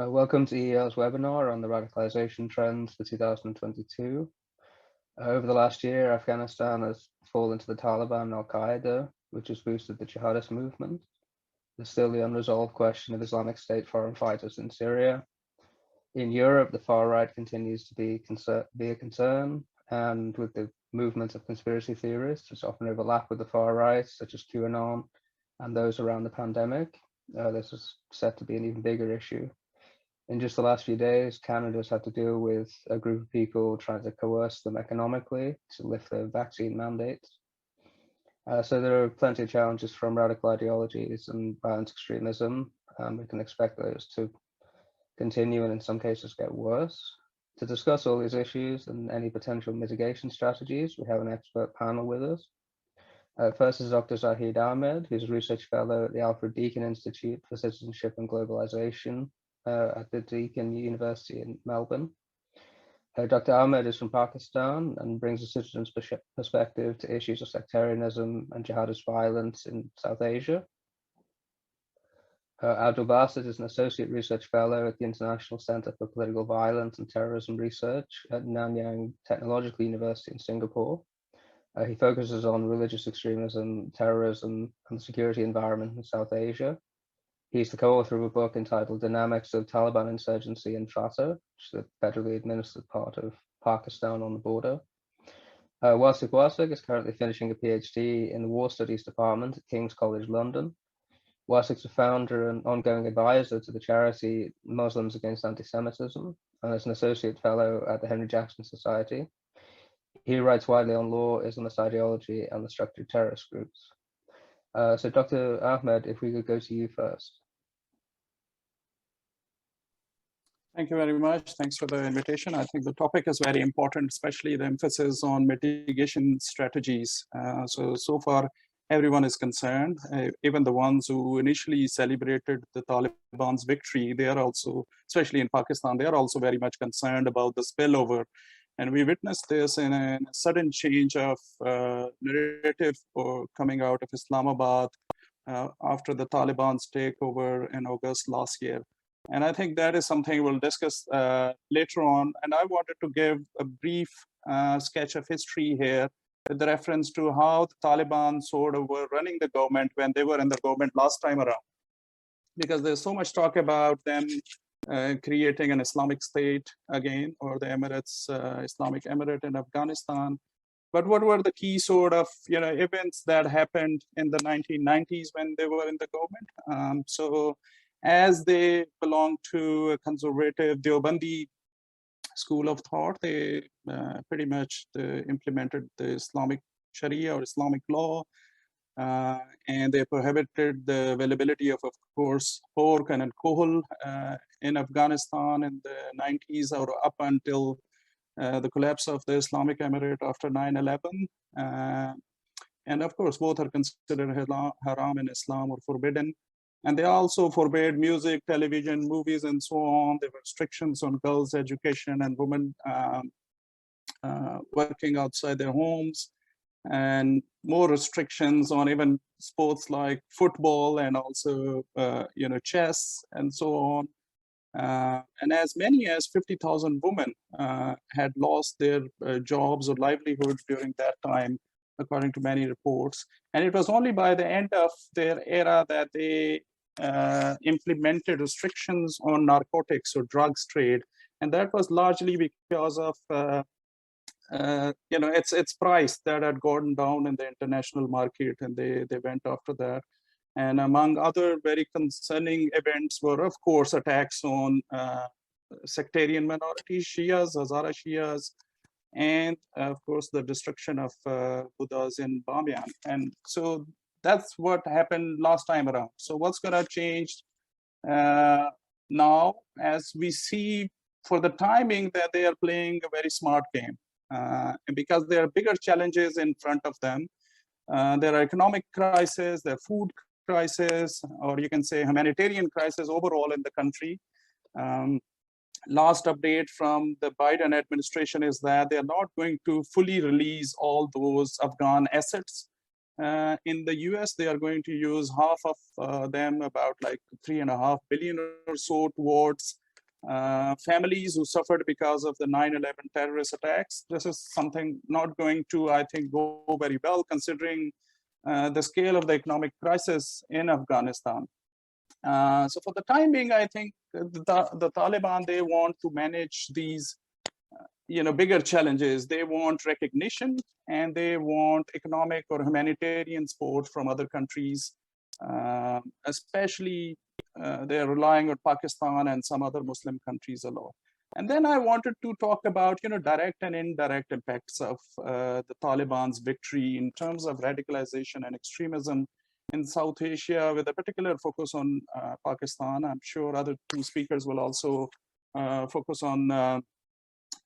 Welcome to EEL's webinar on the radicalization trends for 2022. Over the last year, Afghanistan has fallen to the Taliban and Al-Qaeda, which has boosted the jihadist movement. There's still the unresolved question of Islamic State foreign fighters in Syria. In Europe, the far right continues to be a concern, and with the movement of conspiracy theorists, which often overlap with the far right, such as QAnon, and those around the pandemic, this is set to be an even bigger issue. In just the last few days, Canada's had to deal with a group of people trying to coerce them economically to lift their vaccine mandates. So there are plenty of challenges from radical ideologies and violent extremism. We can expect those to continue and in some cases get worse. To discuss all these issues and any potential mitigation strategies, we have an expert panel with us. First is Dr. Zahid Ahmed, who's a research fellow at the Alfred Deakin Institute for Citizenship and Globalisation at the Deakin University in Melbourne. Dr. Ahmed is from Pakistan and brings a citizen's perspective to issues of sectarianism and jihadist violence in South Asia. Abdul Basit is an associate research fellow at the International Center for Political Violence and Terrorism Research at Nanyang Technological University in Singapore. He focuses on religious extremism, terrorism, and the security environment in South Asia. He's the co-author of a book entitled Dynamics of Taliban Insurgency in FATA, which is the federally administered part of Pakistan on the border. Wasik is currently finishing a PhD in the War Studies Department at King's College London. Wasik's a founder and ongoing advisor to the charity Muslims Against Anti-Semitism, and is an associate fellow at the Henry Jackson Society. He writes widely on law, Islamist ideology, and the structured terrorist groups. So Dr. Ahmed, if we could go to you first. Thank you very much. Thanks for the invitation. I think the topic is very important, especially the emphasis on mitigation strategies. So far, everyone is concerned, even the ones who initially celebrated the Taliban's victory, they are also, especially in Pakistan, they are also very much concerned about the spillover. And we witnessed this in a sudden change of narrative coming out of Islamabad after the Taliban's takeover in August last year. And I think that is something we'll discuss later on. And I wanted to give a brief sketch of history here with the reference to how the Taliban sort of were running the government when they were in the government last time around. Because there's so much talk about them creating an Islamic State again, or the Emirates, Islamic Emirate in Afghanistan. But what were the key sort of events that happened in the 1990s when they were in the government? So as they belong to a conservative Deobandi school of thought, they pretty much implemented the Islamic Sharia or Islamic law, and they prohibited the availability of course, pork and alcohol in Afghanistan in the 90s or up until the collapse of the Islamic Emirate after 9/11. And of course, both are considered haram in Islam or forbidden. And they also forbade music, television, movies, and so on. There were restrictions on girls' education and women working outside their homes, and more restrictions on even sports like football and also, chess and so on. And as many as 50,000 women had lost their jobs or livelihoods during that time, according to many reports. And it was only by the end of their era that they implemented restrictions on narcotics or drugs trade. And that was largely because of its price that had gone down in the international market, and they went after that. And among other very concerning events were, of course, attacks on sectarian minorities, Shias, Hazara Shias, and of course the destruction of Buddhas in Bamiyan. And so that's what happened last time around. So what's going to change now, as we see for the timing that they are playing a very smart game, and because there are bigger challenges in front of them. There are economic crisis, there are food crisis, or you can say humanitarian crisis overall in the country. Last update from the Biden administration is that they are not going to fully release all those Afghan assets. In the US, they are going to use half of them, about like $3.5 billion or so, towards families who suffered because of the 9/11 terrorist attacks. This is something not going to, I think, go very well considering the scale of the economic crisis in Afghanistan. So for the time being, I think the Taliban, they want to manage these bigger challenges. They want recognition and they want economic or humanitarian support from other countries, especially they're relying on Pakistan and some other Muslim countries a lot. And then I wanted to talk about direct and indirect impacts of the Taliban's victory in terms of radicalization and extremism in South Asia, with a particular focus on Pakistan. I'm sure other two speakers will also focus on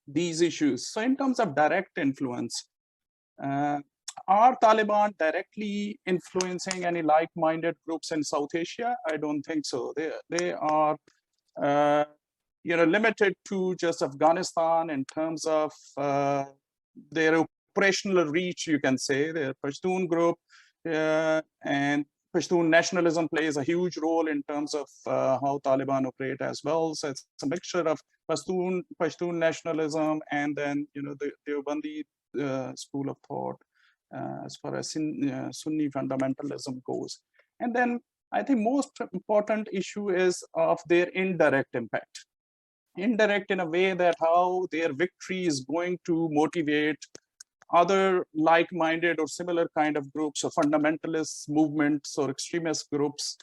these issues. So in terms of direct influence, are Taliban directly influencing any like-minded groups in South Asia? I don't think so. They are limited to just Afghanistan in terms of their operational reach, you can say. The Pashtun group and Pashtun nationalism plays a huge role in terms of how Taliban operate as well. So it's a mixture of Pashtun nationalism and then the Deobandi school of thought as far as Sunni fundamentalism goes. And then I think most important issue is of their indirect impact. Indirect in a way that how their victory is going to motivate other like-minded or similar kind of groups or fundamentalist movements or extremist groups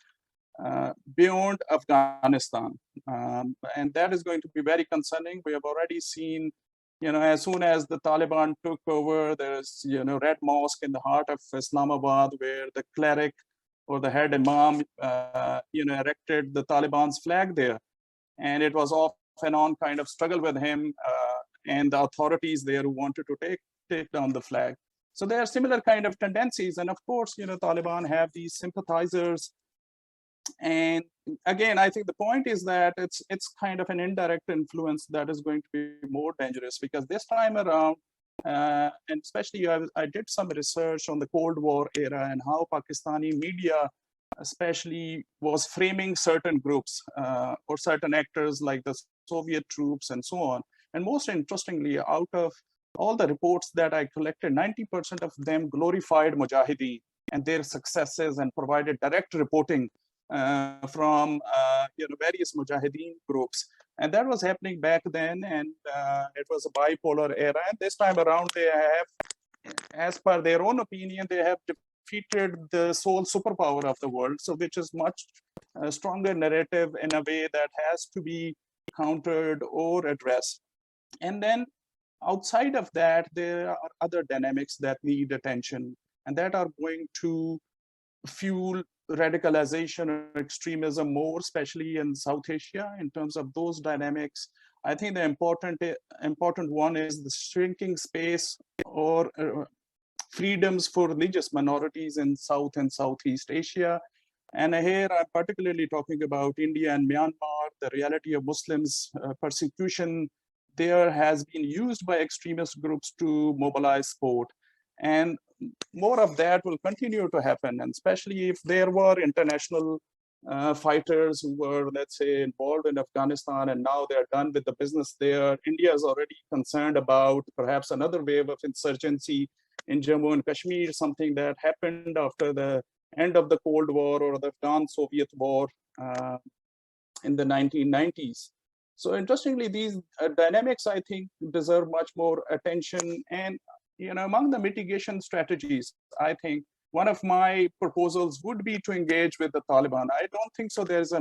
beyond Afghanistan. And that is going to be very concerning. We have already seen, as soon as the Taliban took over, there's, Red Mosque in the heart of Islamabad, where the cleric or the head imam, erected the Taliban's flag there. And it was off and on kind of struggle with him and the authorities there who wanted to take down the flag. So there are similar kind of tendencies. And of course, Taliban have these sympathizers. And again, I think the point is that it's kind of an indirect influence that is going to be more dangerous, because this time around, and especially I did some research on the Cold War era and how Pakistani media especially was framing certain groups or certain actors like the Soviet troops and so on. And most interestingly, out of all the reports that I collected, 90% of them glorified Mujahideen and their successes and provided direct reporting from various Mujahideen groups. And that was happening back then, and it was a bipolar era. And this time around, they have, as per their own opinion, they have defeated the sole superpower of the world, so which is much stronger narrative in a way that has to be countered or addressed. And then outside of that, there are other dynamics that need attention and that are going to fuel radicalization or extremism more, especially in South Asia. In terms of those dynamics, I think the important one is the shrinking space or freedoms for religious minorities in South and Southeast Asia. And here I'm particularly talking about India and Myanmar. The reality of Muslims' persecution there has been used by extremist groups to mobilize support. And more of that will continue to happen, and especially if there were international fighters who were, let's say, involved in Afghanistan and now they're done with the business there. India is already concerned about perhaps another wave of insurgency in Jammu and Kashmir, something that happened after the end of the Cold War or the Afghan-Soviet War in the 1990s. So interestingly, these dynamics, I think, deserve much more attention. And among the mitigation strategies, I think one of my proposals would be to engage with the Taliban. I don't think so there's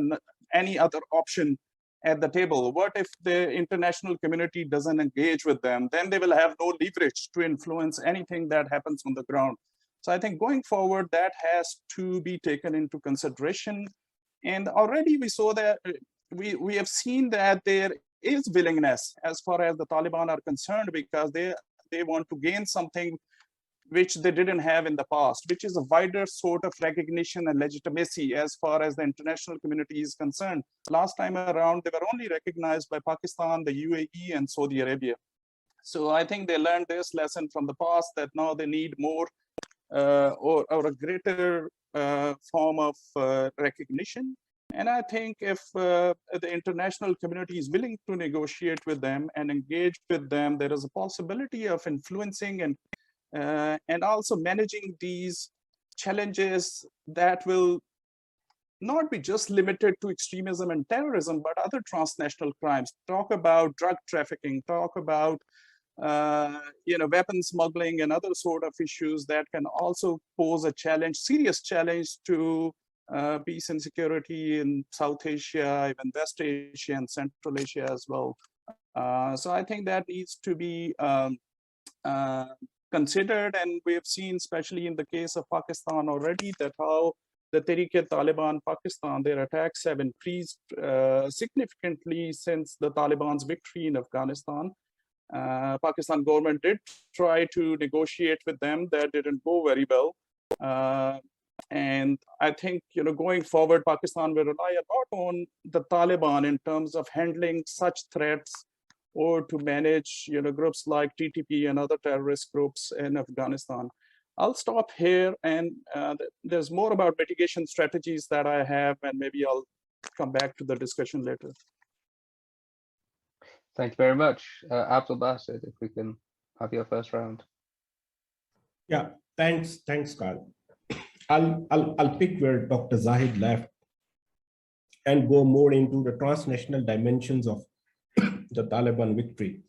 any other option at the table. What if the international community doesn't engage with them? Then they will have no leverage to influence anything that happens on the ground. So I think going forward, that has to be taken into consideration. And already we saw that we have seen that there is willingness as far as the Taliban are concerned, because they want to gain something which they didn't have in the past, which is a wider sort of recognition and legitimacy as far as the international community is concerned. Last time around, they were only recognized by Pakistan, the UAE, and Saudi Arabia. So I think they learned this lesson from the past, that now they need more or a greater form of recognition. And I think if the international community is willing to negotiate with them and engage with them, there is a possibility of influencing and also managing these challenges that will not be just limited to extremism and terrorism, but other transnational crimes. Talk about drug trafficking, talk about weapon smuggling and other sort of issues that can also pose a challenge, serious challenge to peace and security in South Asia, even West Asia and Central Asia as well. So I think that needs to be considered, and we have seen, especially in the case of Pakistan already, that how the Tehrik-e-Taliban Pakistan, their attacks have increased significantly since the Taliban's victory in Afghanistan. Pakistan government did try to negotiate with them. That didn't go very well. And I think, going forward, Pakistan will rely a lot on the Taliban in terms of handling such threats, or to manage, groups like TTP and other terrorist groups in Afghanistan. I'll stop here, and there's more about mitigation strategies that I have, and maybe I'll come back to the discussion later. Thank you very much. Abdul Basit, if we can have your first round. Yeah, thanks, Carl. I'll pick where Dr. Zahid left and go more into the transnational dimensions of the Taliban victory.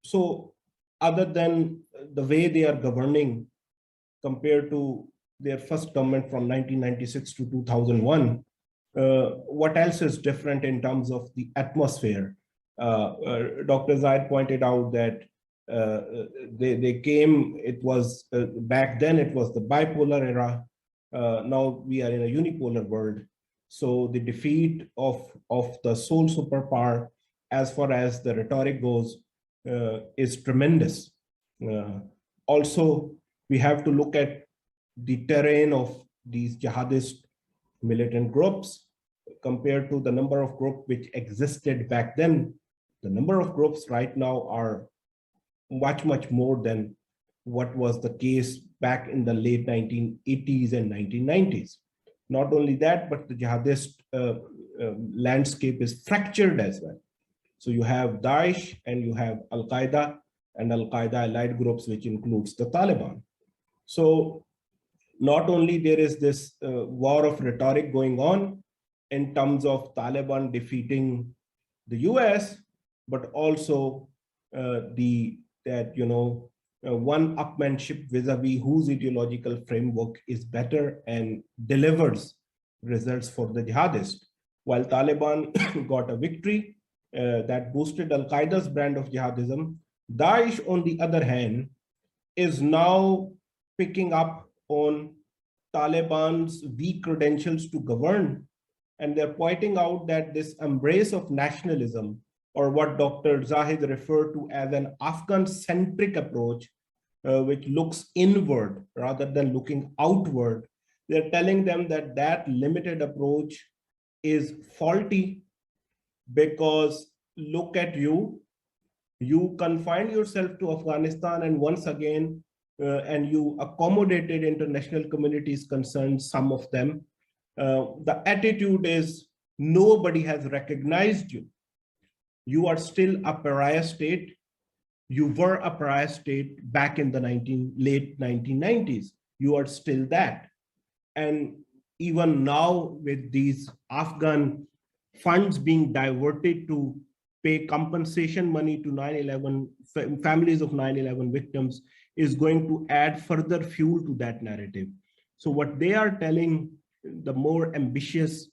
So other than the way they are governing compared to their first government from 1996 to 2001, what else is different in terms of the atmosphere? Dr. Zahid pointed out that they came, it was back then it was the bipolar era. Now we are in a unipolar world. So the defeat of the sole superpower, as far as the rhetoric goes, is tremendous. Also, we have to look at the terrain of these jihadist militant groups compared to the number of groups which existed back then. The number of groups right now are much more than what was the case back in the late 1980s and 1990s. Not only that, but the jihadist landscape is fractured as well. So you have Daesh and you have Al-Qaeda and Al-Qaeda allied groups, which includes the Taliban. So not only there is this war of rhetoric going on in terms of Taliban defeating the US, but also one-upmanship vis-a-vis whose ideological framework is better and delivers results for the jihadists. While Taliban got a victory that boosted Al-Qaeda's brand of jihadism, Daesh, on the other hand, is now picking up on Taliban's weak credentials to govern. And they're pointing out that this embrace of nationalism, or what Dr. Zahid referred to as an Afghan-centric approach, which looks inward rather than looking outward, they're telling them that that limited approach is faulty, because look at you confined yourself to Afghanistan, and once again, and you accommodated international community's concerns, some of them. The attitude is nobody has recognized you. You are still a pariah state. You were a pariah state back in the late 1990s. You are still that. And even now, with these Afghan funds being diverted to pay compensation money to 9/11 families of 9/11 victims, is going to add further fuel to that narrative. So what they are telling the more ambitious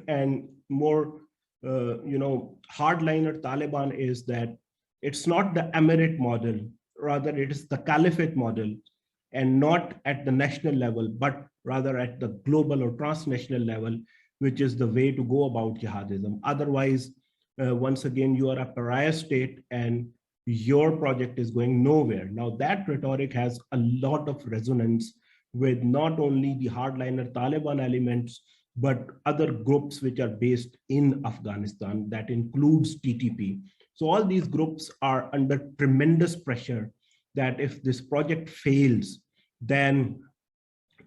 and more hardliner Taliban is that it's not the emirate model, rather it is the caliphate model, and not at the national level, but rather at the global or transnational level, which is the way to go about jihadism. Otherwise, once again, you are a pariah state and your project is going nowhere. Now that rhetoric has a lot of resonance with not only the hardliner Taliban elements, but other groups which are based in Afghanistan. That includes TTP. So all these groups are under tremendous pressure that if this project fails, then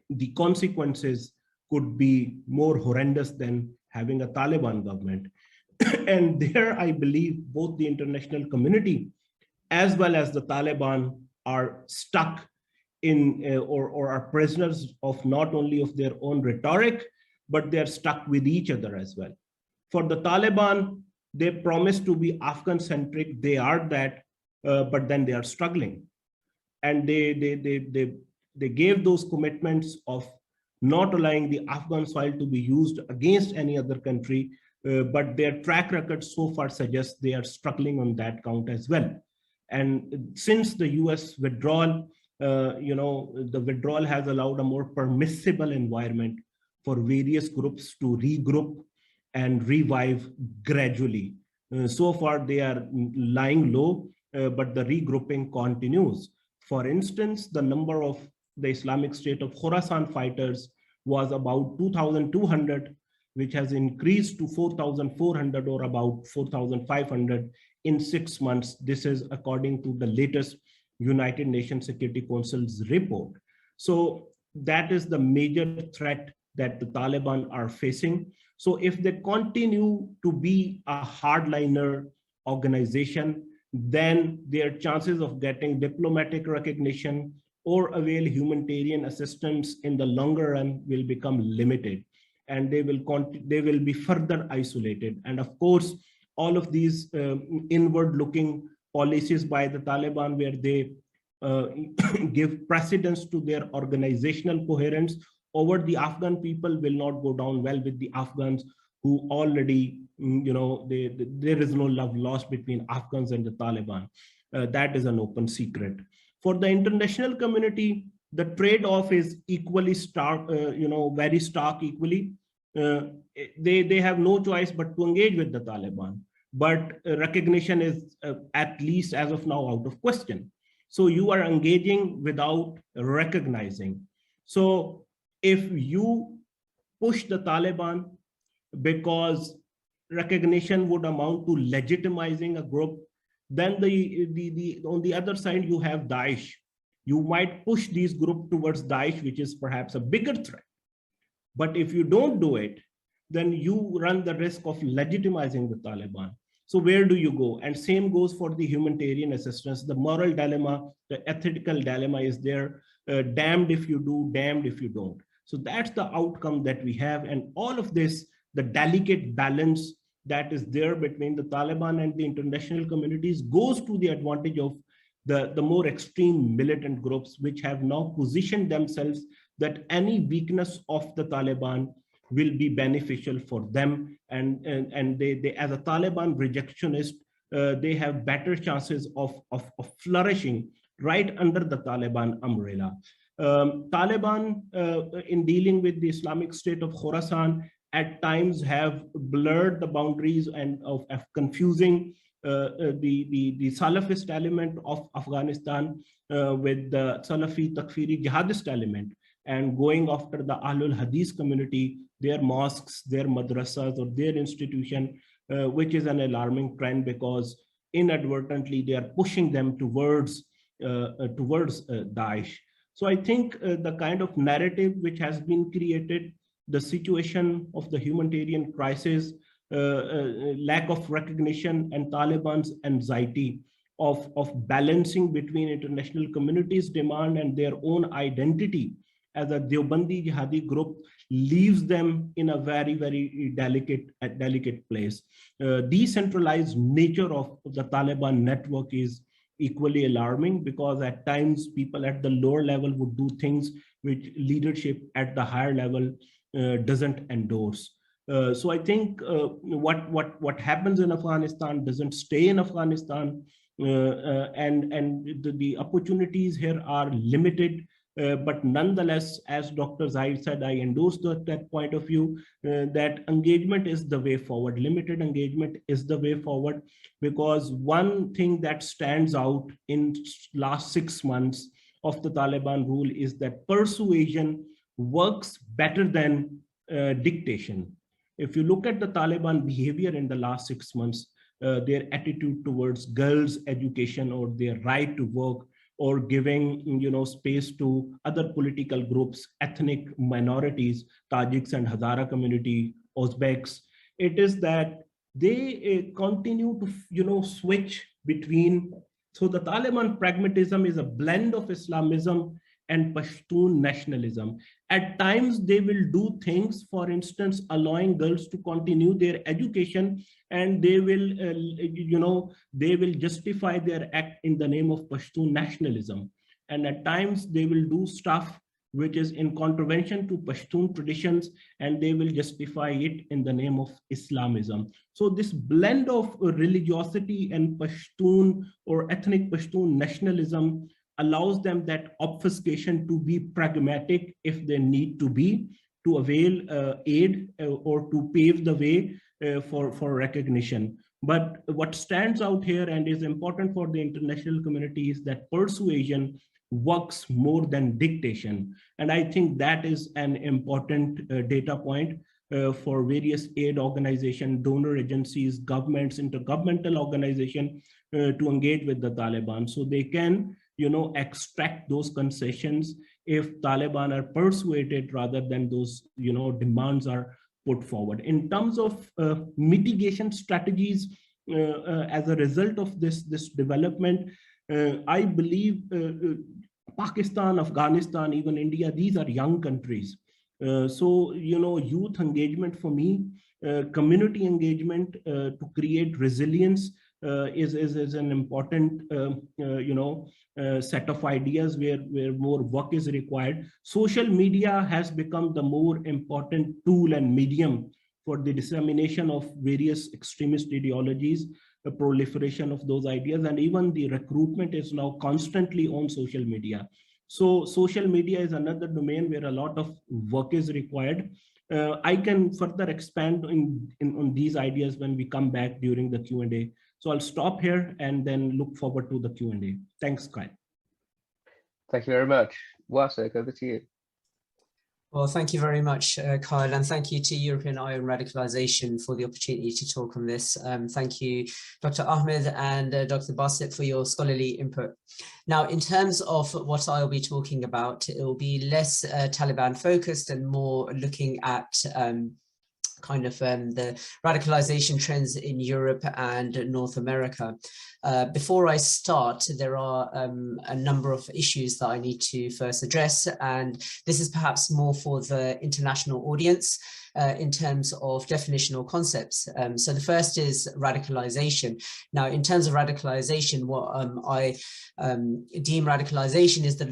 the consequences could be more horrendous than having a Taliban government. And there, I believe both the international community as well as the Taliban are stuck in or are prisoners of not only of their own rhetoric, but they're stuck with each other as well. For the Taliban, they promise to be Afghan-centric. They are that, but then they are struggling. And they gave those commitments of not allowing the Afghan soil to be used against any other country, but their track record so far suggests they are struggling on that count as well. And since the US withdrawal, the withdrawal has allowed a more permissible environment for various groups to regroup and revive gradually. So far, they are lying low, but the regrouping continues. For instance, the number of the Islamic State of Khorasan fighters was about 2,200, which has increased to 4,400 or about 4,500 in 6 months. This is according to the latest United Nations Security Council's report. So that is the major threat that the Taliban are facing. So if they continue to be a hardliner organization, then their chances of getting diplomatic recognition or avail humanitarian assistance in the longer run will become limited, and they will be further isolated. And of course, all of these inward-looking policies by the Taliban, where they give precedence to their organizational coherence over the Afghan people, will not go down well with the Afghans, who already, there is no love lost between Afghans and the Taliban. That is an open secret. For the international community, the trade-off is equally stark, very stark equally. They have no choice but to engage with the Taliban. But recognition is, at least as of now, out of question. So you are engaging without recognizing. So if you push the Taliban because recognition would amount to legitimizing a group, then on the other side, you have Daesh. You might push these groups towards Daesh, which is perhaps a bigger threat. But if you don't do it, then you run the risk of legitimizing the Taliban. So where do you go? And same goes for the humanitarian assistance. The moral dilemma, the ethical dilemma is there. Damned if you do, damned if you don't. So that's the outcome that we have. And all of this, the delicate balance that is there between the Taliban and the international communities, goes to the advantage of the more extreme militant groups, which have now positioned themselves that any weakness of the Taliban will be beneficial for them. And they as a Taliban rejectionist, they have better chances of flourishing right under the Taliban umbrella. Taliban, in dealing with the Islamic State of Khorasan, at times have blurred the boundaries and of confusing the Salafist element of Afghanistan with the Salafi Takfiri jihadist element, and going after the Ahlul Hadith community, their mosques, their madrasas, or their institution, which is an alarming trend, because inadvertently they are pushing them towards Daesh. So I think the kind of narrative which has been created, the situation of the humanitarian crisis, lack of recognition, and Taliban's anxiety of balancing between international community's demand and their own identity as a Deobandi jihadi group, leaves them in a very, very delicate place. Decentralized nature of the Taliban network is equally alarming, because at times people at the lower level would do things which leadership at the higher level doesn't endorse. So I think what happens in Afghanistan doesn't stay in Afghanistan, and the opportunities here are limited. But nonetheless, as Dr. Zahid said, I endorse that point of view, that engagement is the way forward. Limited engagement is the way forward, because one thing that stands out in last 6 months of the Taliban rule is that persuasion works better than dictation. If you look at the Taliban behavior in the last 6 months, their attitude towards girls' education or their right to work or giving, space to other political groups, ethnic minorities, Tajiks and Hazara community, Uzbeks. It is that they continue to, switch between. So the Taliban pragmatism is a blend of Islamism and Pashtun nationalism. At times, they will do things, for instance, allowing girls to continue their education, and they will, they will justify their act in the name of Pashtun nationalism. And at times, they will do stuff which is in contravention to Pashtun traditions, and they will justify it in the name of Islamism. So this blend of religiosity and Pashtun or ethnic Pashtun nationalism allows them that obfuscation to be pragmatic if they need to be, to avail aid or to pave the way for recognition. But what stands out here and is important for the international community is that persuasion works more than dictation. And I think that is an important data point for various aid organizations, donor agencies, governments, intergovernmental organizations to engage with the Taliban. So they can, extract those concessions if Taliban are persuaded rather than those, demands are put forward. In terms of mitigation strategies as a result of this development, I believe Pakistan, Afghanistan, even India, these are young countries. So, youth engagement for me, community engagement to create resilience is an important, set of ideas where more work is required. Social media has become the more important tool and medium for the dissemination of various extremist ideologies, the proliferation of those ideas, and even the recruitment is now constantly on social media. So social media is another domain where a lot of work is required. I can further expand on these ideas when we come back during the Q&A. So I'll stop here and then look forward to the Q&A. Thanks, Kyle. Thank you very much. Wasik, over to you. Well, thank you very much, Kyle, and thank you to European Eye on Radicalization for the opportunity to talk on this. Thank you, Dr. Ahmed and Dr. Basit, for your scholarly input. Now, in terms of what I'll be talking about, it will be less Taliban focused and more looking at the radicalization trends in Europe and North America. Before I start, there are a number of issues that I need to first address, and this is perhaps more for the international audience in terms of definitional concepts. So the first is radicalization. Now, in terms of radicalization, what I deem radicalization is the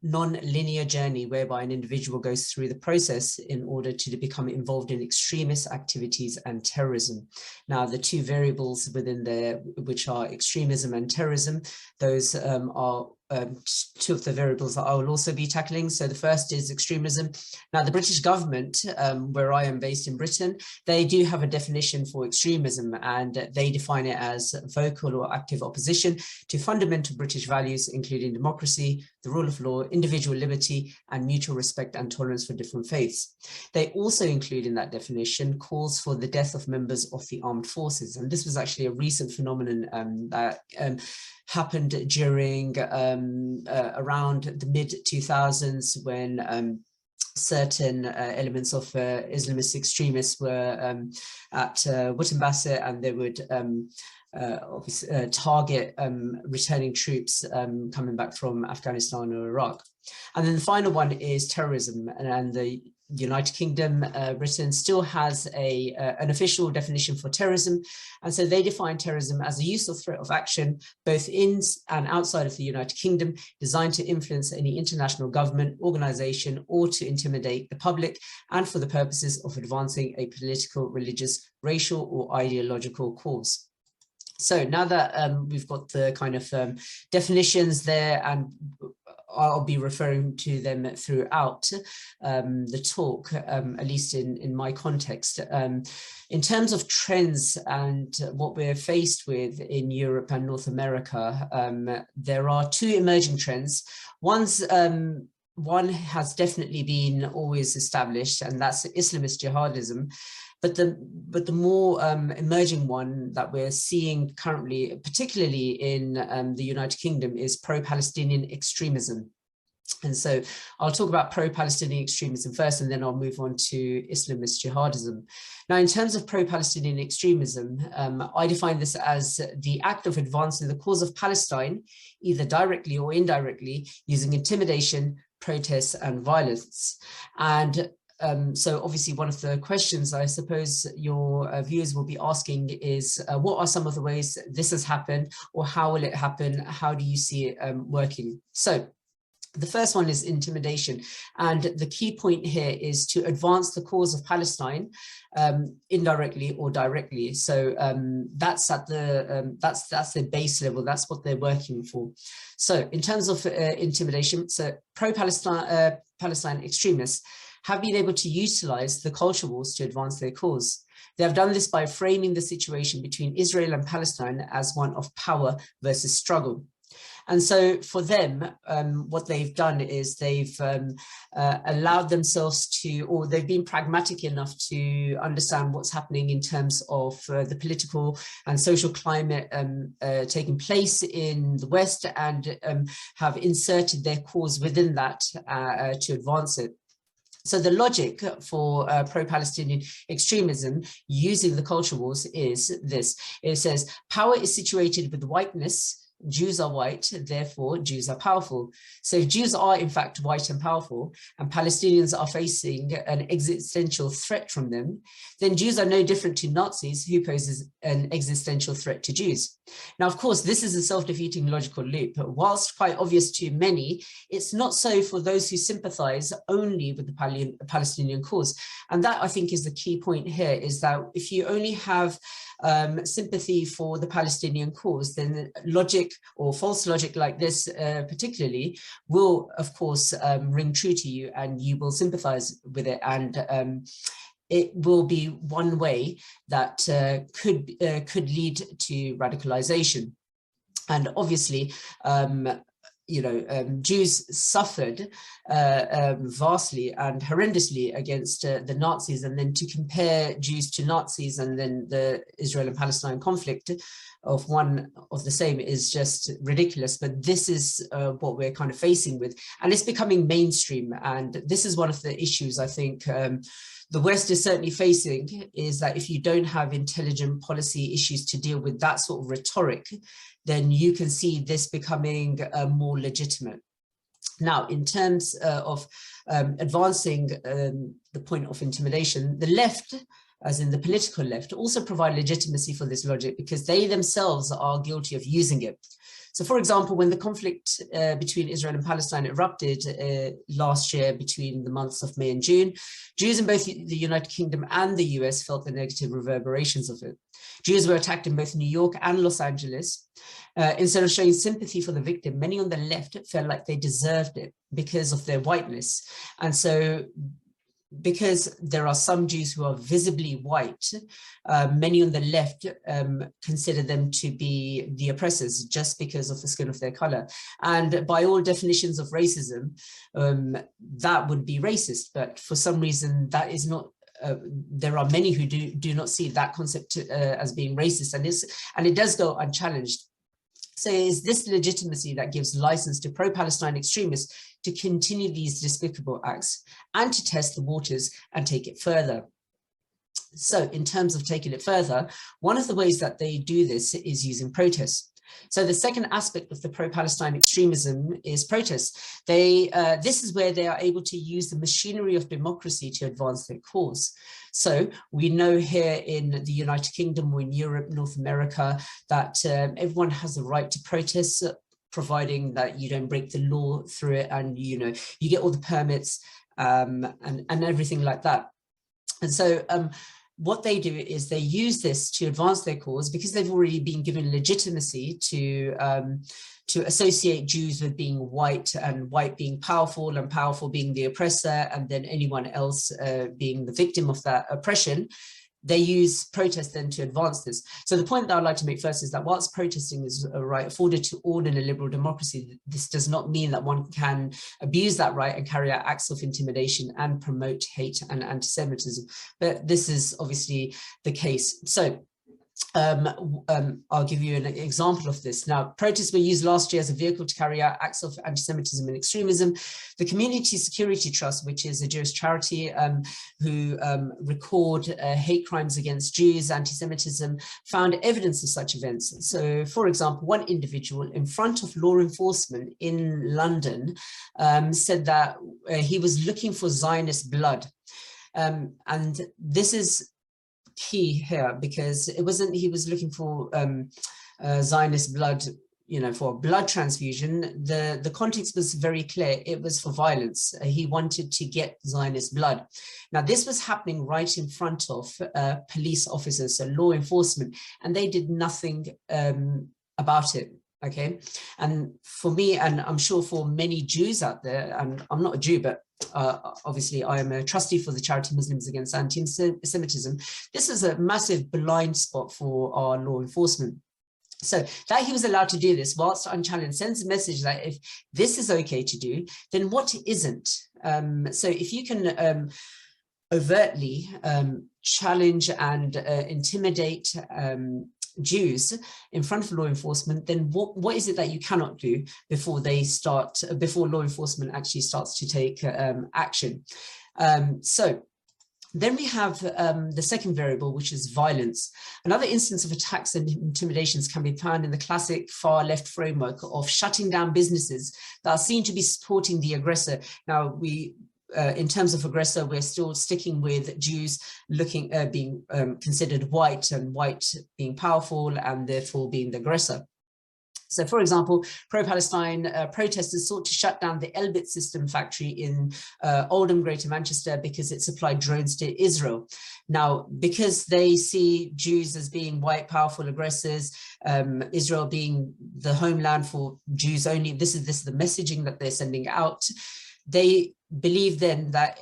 non-linear journey whereby an individual goes through the process in order to become involved in extremist activities and terrorism. Now, the two variables within there, which are extremism and terrorism, those are two of the variables that I will also be tackling. So the first is extremism. Now, the British government, where I am based in Britain, they do have a definition for extremism, and they define it as vocal or active opposition to fundamental British values, including democracy, the rule of law, individual liberty, and mutual respect and tolerance for different faiths. They also include in that definition calls for the death of members of the armed forces. And this was actually a recent phenomenon that happened during around the mid-2000s when certain elements of Islamist extremists were at Wittenbassett, and they would target returning troops coming back from Afghanistan or Iraq. And then the final one is terrorism, and the United Kingdom, Britain still has an official definition for terrorism. And so they define terrorism as a use or threat of action, both in and outside of the United Kingdom, designed to influence any international government, organization, or to intimidate the public, and for the purposes of advancing a political, religious, racial, or ideological cause. So now that we've got the kind of definitions there, and I'll be referring to them throughout the talk, at least in my context. In terms of trends and what we're faced with in Europe and North America, there are two emerging trends. One's one has definitely been always established, and that's Islamist jihadism. But the more emerging one that we're seeing currently, particularly in the United Kingdom, is pro-Palestinian extremism. And so I'll talk about pro-Palestinian extremism first, and then I'll move on to Islamist jihadism. Now, in terms of pro-Palestinian extremism, I define this as the act of advancing the cause of Palestine, either directly or indirectly, using intimidation, protests, and violence. And so obviously one of the questions I suppose your viewers will be asking is, what are some of the ways this has happened, or how will it happen? How do you see it working? So the first one is intimidation. And the key point here is to advance the cause of Palestine indirectly or directly. So that's at the that's the base level. That's what they're working for. So in terms of intimidation, so pro-Palestine Palestine extremists have been able to utilize the culture wars to advance their cause. They have done this by framing the situation between Israel and Palestine as one of power versus struggle. And so for them, what they've done is they've allowed themselves to, or they've been pragmatic enough to understand what's happening in terms of the political and social climate taking place in the West, and have inserted their cause within that to advance it. So the logic for pro-Palestinian extremism using the culture wars is this. It says, power is situated with whiteness. Jews are white, therefore Jews are powerful. So if Jews are in fact white and powerful, and Palestinians are facing an existential threat from them, then Jews are no different to Nazis, who poses an existential threat to Jews. Now, of course, this is a self-defeating logical loop. Whilst quite obvious to many, it's not so for those who sympathize only with the Palestinian cause. And that, I think, is the key point here, is that if you only have sympathy for the Palestinian cause, then logic or false logic like this particularly will, of course, ring true to you, and you will sympathize with it, and it will be one way that could lead to radicalization. And obviously, Jews suffered vastly and horrendously against the Nazis, and then to compare Jews to Nazis and then the Israel and Palestine conflict of one of the same is just ridiculous. But this is what we're kind of facing with, and it's becoming mainstream. And this is one of the issues I think the West is certainly facing, is that if you don't have intelligent policy issues to deal with that sort of rhetoric, then you can see this becoming more legitimate. Now, in terms of advancing the point of intimidation, the left, as in the political left, also provide legitimacy for this logic because they themselves are guilty of using it. So, for example, when the conflict between Israel and Palestine erupted last year between the months of May and June, Jews in both the United Kingdom and the US felt the negative reverberations of it. Jews were attacked in both New York and Los Angeles. Instead of showing sympathy for the victim, many on the left felt like they deserved it because of their whiteness. And so, because there are some Jews who are visibly white, many on the left consider them to be the oppressors just because of the skin of their color. And by all definitions of racism, that would be racist. But for some reason, that is not. There are many who do not see that concept as being racist, and it does go unchallenged. So it's this legitimacy that gives license to pro-Palestine extremists to continue these despicable acts and to test the waters and take it further. So in terms of taking it further, one of the ways that they do this is using protests. So the second aspect of the pro-Palestine extremism is protests. This is where they are able to use the machinery of democracy to advance their cause. So we know here in the United Kingdom or in Europe, North America, that everyone has the right to protest, providing that you don't break the law through it, and you get all the permits and everything like that. And so what they do is they use this to advance their cause because they've already been given legitimacy to associate Jews with being white, and white being powerful, and powerful being the oppressor, and then anyone else being the victim of that oppression. they use protest then to advance this. So the point that I'd like to make first is that whilst protesting is a right afforded to all in a liberal democracy, this does not mean that one can abuse that right and carry out acts of intimidation and promote hate and anti-Semitism. But this is obviously the case. So I'll give you an example of this. Now, protests were used last year as a vehicle to carry out acts of anti-Semitism and extremism. The Community Security Trust, which is a Jewish charity who record hate crimes against Jews, anti-Semitism, found evidence of such events. So, for example, one individual in front of law enforcement in London said that he was looking for Zionist blood. And this is key here, because it wasn't he was looking for Zionist blood, you know, for a blood transfusion. The context was very clear. It was for violence. He wanted to get Zionist blood. Now, this was happening right in front of police officers, so law enforcement, and they did nothing about it. Okay, and for me, and I'm sure for many Jews out there, and I'm not a Jew, but obviously I am a trustee for the charity Muslims Against Anti-Semitism, this is a massive blind spot for our law enforcement. So that he was allowed to do this whilst unchallenged sends a message that if this is okay to do, then what isn't? So if you can overtly challenge and intimidate Jews in front of law enforcement, then what is it that you cannot do before law enforcement actually starts to take action? So then we have the second variable, which is violence. Another instance of attacks and intimidations can be found in the classic far left framework of shutting down businesses that are seen to be supporting the aggressor. Now, in terms of aggressor, we're still sticking with Jews being considered white, and white being powerful and therefore being the aggressor. So, for example, pro-Palestine protesters sought to shut down the Elbit System factory in Oldham, Greater Manchester, because it supplied drones to Israel. Now, because they see Jews as being white, powerful aggressors, Israel being the homeland for Jews only, this is the messaging that they're sending out. They believe then that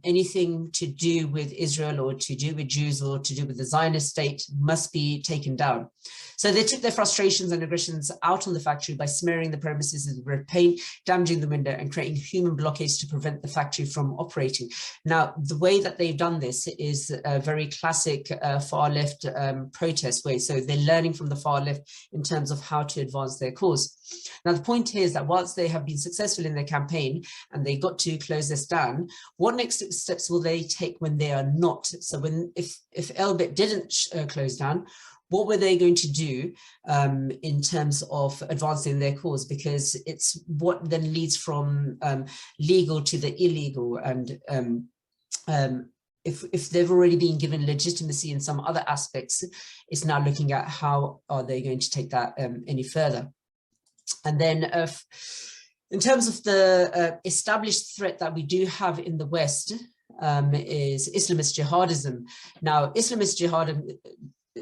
anything to do with Israel or to do with Jews or to do with the Zionist state must be taken down. So they took their frustrations and aggressions out on the factory by smearing the premises with red paint, damaging the window, and creating human blockades to prevent the factory from operating. Now, the way that they've done this is a very classic far left protest way. So they're learning from the far left in terms of how to advance their cause. Now, the point here is that whilst they have been successful in their campaign and they got to close this down, what next steps will they take when they are not? So if Elbit didn't close down, what were they going to do in terms of advancing their cause? Because it's what then leads from legal to the illegal. And if they've already been given legitimacy in some other aspects, it's now looking at how are they going to take that any further. And then in terms of the established threat that we do have in the West is Islamist jihadism. Now, Islamist jihadism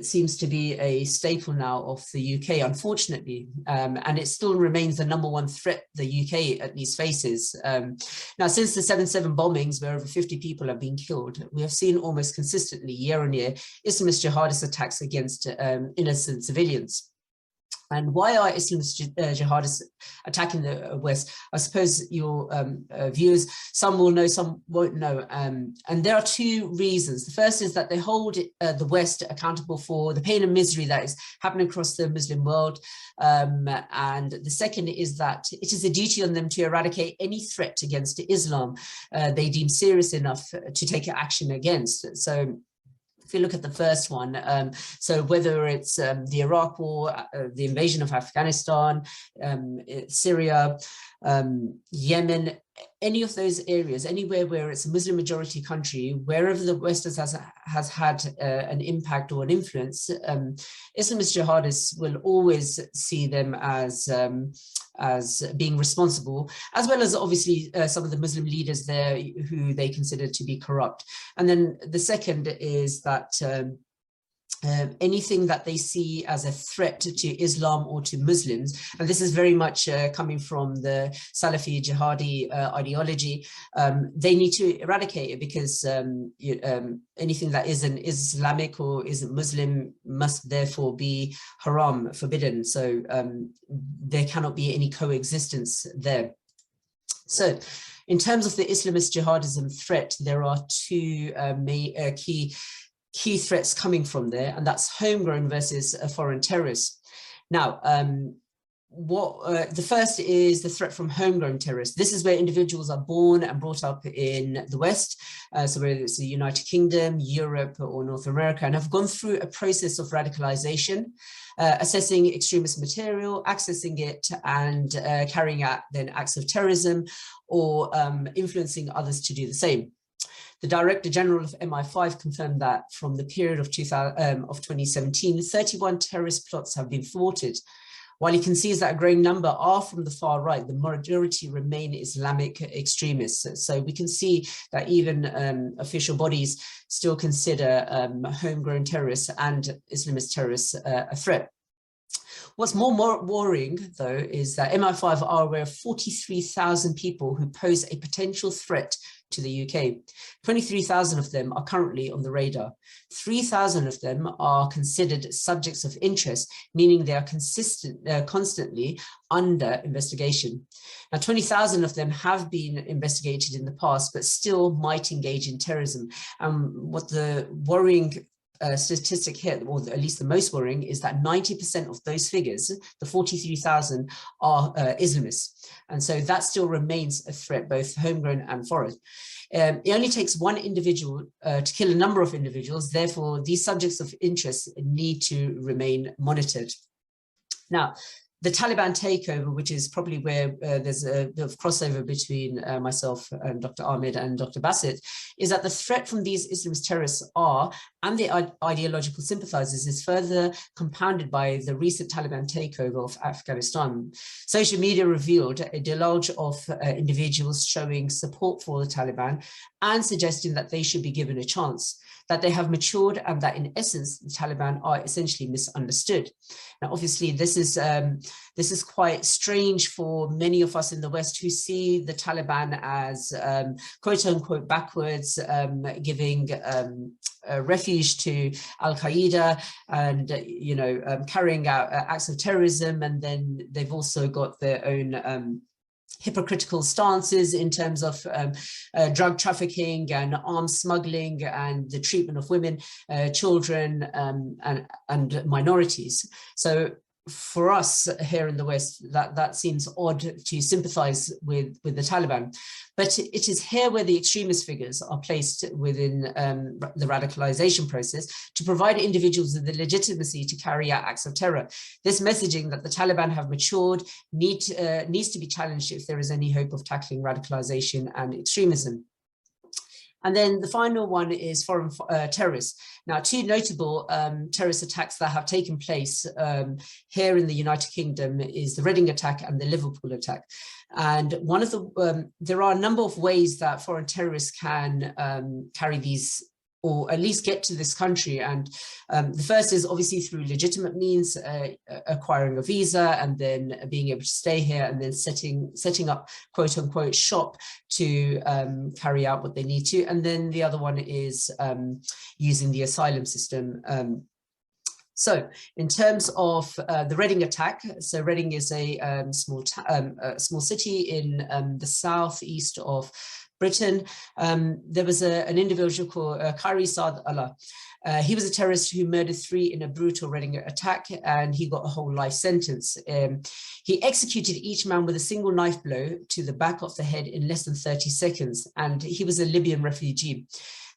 seems to be a staple now of the UK, unfortunately, and it still remains the #1 threat the UK at least faces. Now, since the 7/7 bombings, where over 50 people have been killed, we have seen almost consistently, year on year, Islamist jihadist attacks against innocent civilians. And why are Islamist jihadists attacking the West? I suppose your viewers, some will know, some won't know. And there are two reasons. The first is that they hold the West accountable for the pain and misery that is happening across the Muslim world. And the second is that it is a duty on them to eradicate any threat against Islam they deem serious enough to take action against. So if you look at the first one, so whether it's the Iraq War, the invasion of Afghanistan, Syria, Yemen, any of those areas, anywhere where it's a Muslim majority country, wherever the West has had an impact or an influence, Islamist jihadists will always see them as being responsible, as well as obviously some of the Muslim leaders there who they consider to be corrupt. And then the second is that anything that they see as a threat to Islam or to Muslims, and this is very much coming from the Salafi jihadi ideology, they need to eradicate it, because anything that isn't Islamic or isn't Muslim must therefore be haram, forbidden. So there cannot be any coexistence there. So in terms of the Islamist jihadism threat, there are two key threats coming from there, and that's homegrown versus foreign terrorists. Now, the first is the threat from homegrown terrorists. This is where individuals are born and brought up in the West, so whether it's the United Kingdom, Europe, or North America, and have gone through a process of radicalization, assessing extremist material, accessing it, and carrying out then acts of terrorism, or influencing others to do the same. The Director General of MI5 confirmed that from the period of 2017, 31 terrorist plots have been thwarted. While he concedes that a growing number are from the far right, the majority remain Islamic extremists. So we can see that even official bodies still consider homegrown terrorists and Islamist terrorists a threat. What's more worrying, though, is that MI5 are aware of 43,000 people who pose a potential threat to the UK. 23,000 of them are currently on the radar. 3,000 of them are considered subjects of interest, meaning they are constantly under investigation. Now, 20,000 of them have been investigated in the past, but still might engage in terrorism. What the worrying statistic here, or at least the most worrying, is that 90% of those figures, the 43,000, are Islamists. And so that still remains a threat, both homegrown and foreign. It only takes one individual to kill a number of individuals. Therefore, these subjects of interest need to remain monitored. Now, the Taliban takeover, which is probably where there's a bit of crossover between myself and Dr. Ahmed and Dr. Basit, is that the threat from these Islamist terrorists and the ideological sympathizers is further compounded by the recent Taliban takeover of Afghanistan. Social media revealed a deluge of individuals showing support for the Taliban and suggesting that they should be given a chance, that they have matured, and that in essence, the Taliban are essentially misunderstood. Now, obviously, this is quite strange for many of us in the West who see the Taliban as quote unquote backwards, giving refuge to Al-Qaeda and, carrying out acts of terrorism. And then they've also got their own hypocritical stances in terms of drug trafficking and arms smuggling and the treatment of women, children, and minorities. So for us here in the West, that seems odd to sympathize with the Taliban. But it is here where the extremist figures are placed within the radicalization process to provide individuals with the legitimacy to carry out acts of terror. This messaging that the Taliban have matured needs to be challenged if there is any hope of tackling radicalization and extremism. And then the final one is foreign terrorists. Now, two notable terrorist attacks that have taken place here in the United Kingdom is the Reading attack and the Liverpool attack. And one of the, there are a number of ways that foreign terrorists can carry these, or at least get to this country. And the first is obviously through legitimate means, acquiring a visa and then being able to stay here and then setting up quote unquote shop to carry out what they need to. And then the other one is using the asylum system. So in terms of the Reading attack, so Reading is a small city in the southeast of Britain. There was an individual called Qari Saad Allah. He was a terrorist who murdered 3 in a brutal Reading attack, and he got a whole life sentence. He executed each man with a single knife blow to the back of the head in less than 30 seconds, and he was a Libyan refugee.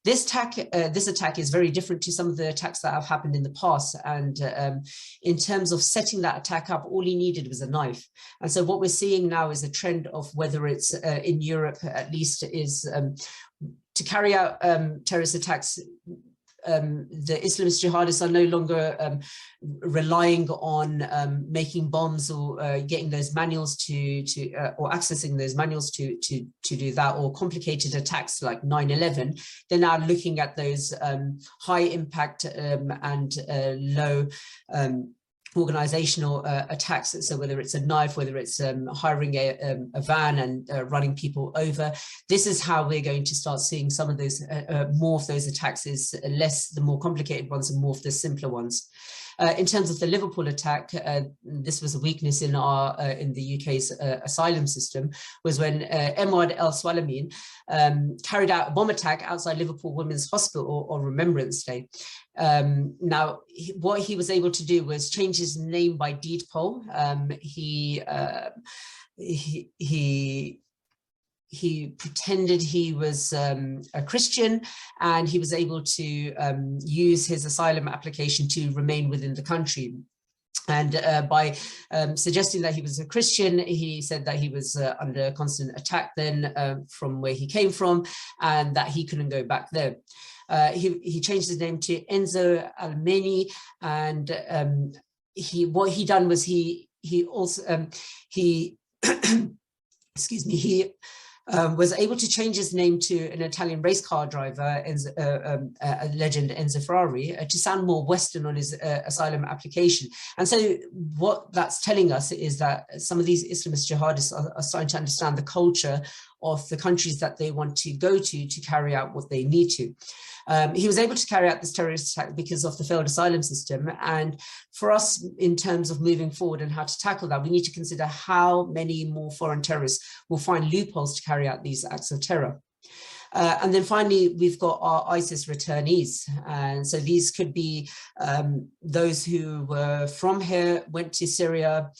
This attack is very different to some of the attacks that have happened in the past. And in terms of setting that attack up, all he needed was a knife. And so what we're seeing now is a trend of, whether it's in Europe at least, is to carry out terrorist attacks. the Islamist jihadists are no longer relying on making bombs or getting those manuals or accessing those manuals to do that, or complicated attacks like 9/11. They're now looking at those high impact and low organizational attacks. So whether it's a knife, whether it's hiring a van and running people over, this is how we're going to start seeing some of those, more of those attacks, is less the more complicated ones and more of the simpler ones. In terms of the Liverpool attack, this was a weakness in the UK's asylum system, was when Emad al-Swalamin carried out a bomb attack outside Liverpool Women's Hospital on Remembrance Day. Now, what he was able to do was change his name by deed poll. He pretended he was a Christian, and he was able to use his asylum application to remain within the country. And by suggesting that he was a Christian, he said that he was under constant attack then from where he came from, and that he couldn't go back there. He changed his name to Enzo Almeni, and what he done was he also excuse me, he was able to change his name to an Italian race car driver, a legend Enzo Ferrari, to sound more Western on his asylum application. And so what that's telling us is that some of these Islamist jihadists are starting to understand the culture of the countries that they want to go to carry out what they need to. He was able to carry out this terrorist attack because of the failed asylum system. And for us, in terms of moving forward and how to tackle that, we need to consider how many more foreign terrorists will find loopholes to carry out these acts of terror. And then finally, we've got our ISIS returnees. And so these could be those who were from here, went to Syria,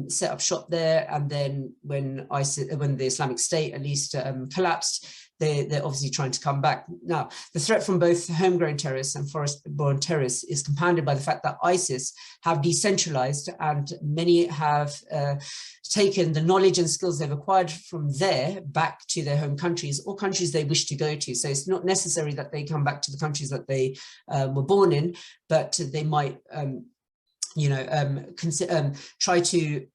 set up shop there, and then when the Islamic State at least collapsed, they're obviously trying to come back. Now, the threat from both homegrown terrorists and foreign-born terrorists is compounded by the fact that ISIS have decentralized, and many have taken the knowledge and skills they've acquired from there back to their home countries or countries they wish to go to. So it's not necessary that they come back to the countries that they were born in, but they might try to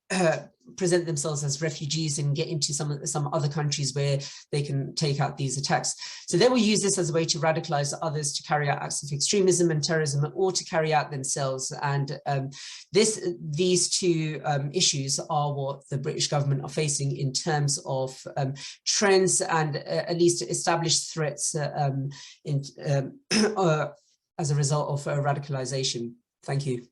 present themselves as refugees and get into some other countries where they can take out these attacks. So they will use this as a way to radicalize others, to carry out acts of extremism and terrorism, or to carry out themselves. And these two issues are what the British government are facing in terms of trends and at least established threats as a result of radicalization. Thank you.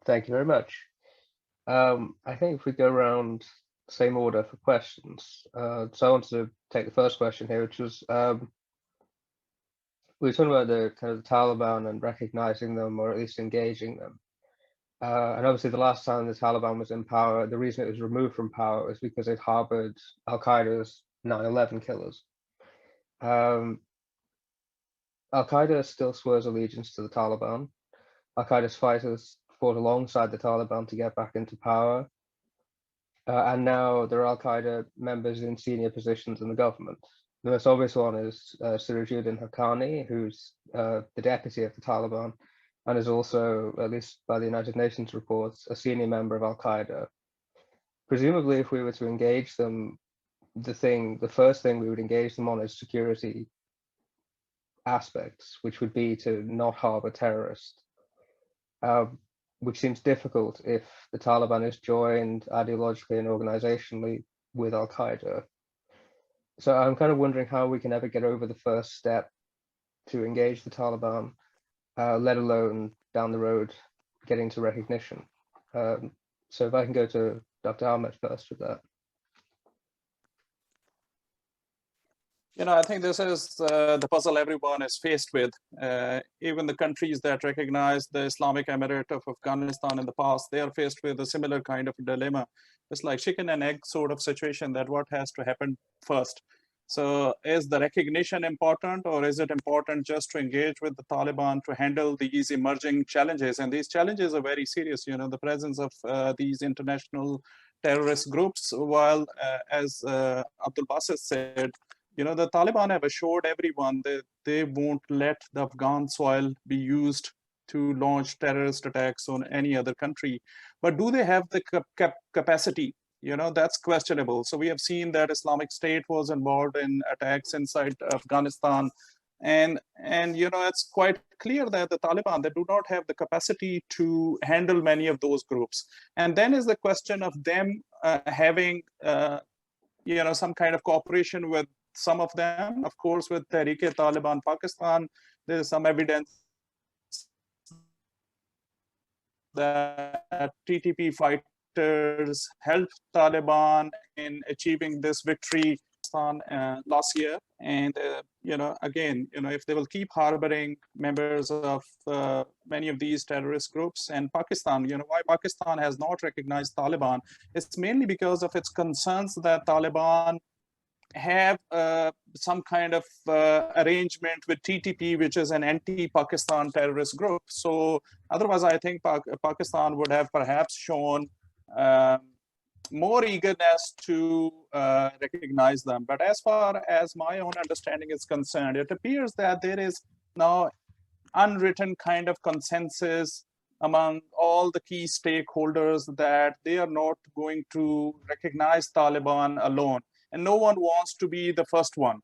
Thank you very much. I think if we go around same order for questions. So I wanted to take the first question here, which was, we were talking about the kind of the Taliban and recognizing them, or at least engaging them. And obviously the last time the Taliban was in power, the reason it was removed from power was because it harbored Al-Qaeda's 9/11 killers. Al-Qaeda still swears allegiance to the Taliban. Al-Qaeda's fighters fought alongside the Taliban to get back into power. And now there are Al-Qaeda members in senior positions in the government. The most obvious one is Sirajuddin Haqqani, who's the deputy of the Taliban, and is also, at least by the United Nations reports, a senior member of Al-Qaeda. Presumably, if we were to engage them, the first thing we would engage them on is security aspects, which would be to not harbor terrorists. Which seems difficult if the Taliban is joined ideologically and organizationally with Al-Qaeda. So I'm kind of wondering how we can ever get over the first step to engage the Taliban, let alone down the road getting to recognition. So if I can go to Dr. Ahmed first with that. I think this is the puzzle everyone is faced with. Even the countries that recognize the Islamic Emirate of Afghanistan in the past, they are faced with a similar kind of dilemma. It's like chicken and egg sort of situation, that what has to happen first. So is the recognition important, or is it important just to engage with the Taliban to handle these emerging challenges? And these challenges are very serious, the presence of these international terrorist groups, while as Abdul Basit said, the Taliban have assured everyone that they won't let the Afghan soil be used to launch terrorist attacks on any other country. But do they have the capacity? That's questionable. So we have seen that Islamic State was involved in attacks inside Afghanistan. And it's quite clear that the Taliban, they do not have the capacity to handle many of those groups. And then is the question of them having, some kind of cooperation with some of them. Of course, with Tehrik-e-Taliban Pakistan, there is some evidence that TTP fighters helped Taliban in achieving this victory last year. And, again, if they will keep harboring members of many of these terrorist groups, and Pakistan, why Pakistan has not recognized Taliban, it's mainly because of its concerns that Taliban have some kind of arrangement with TTP, which is an anti-Pakistan terrorist group. So otherwise, I think Pakistan would have perhaps shown more eagerness to recognize them. But as far as my own understanding is concerned, it appears that there is now unwritten kind of consensus among all the key stakeholders that they are not going to recognize Taliban alone. And no one wants to be the first one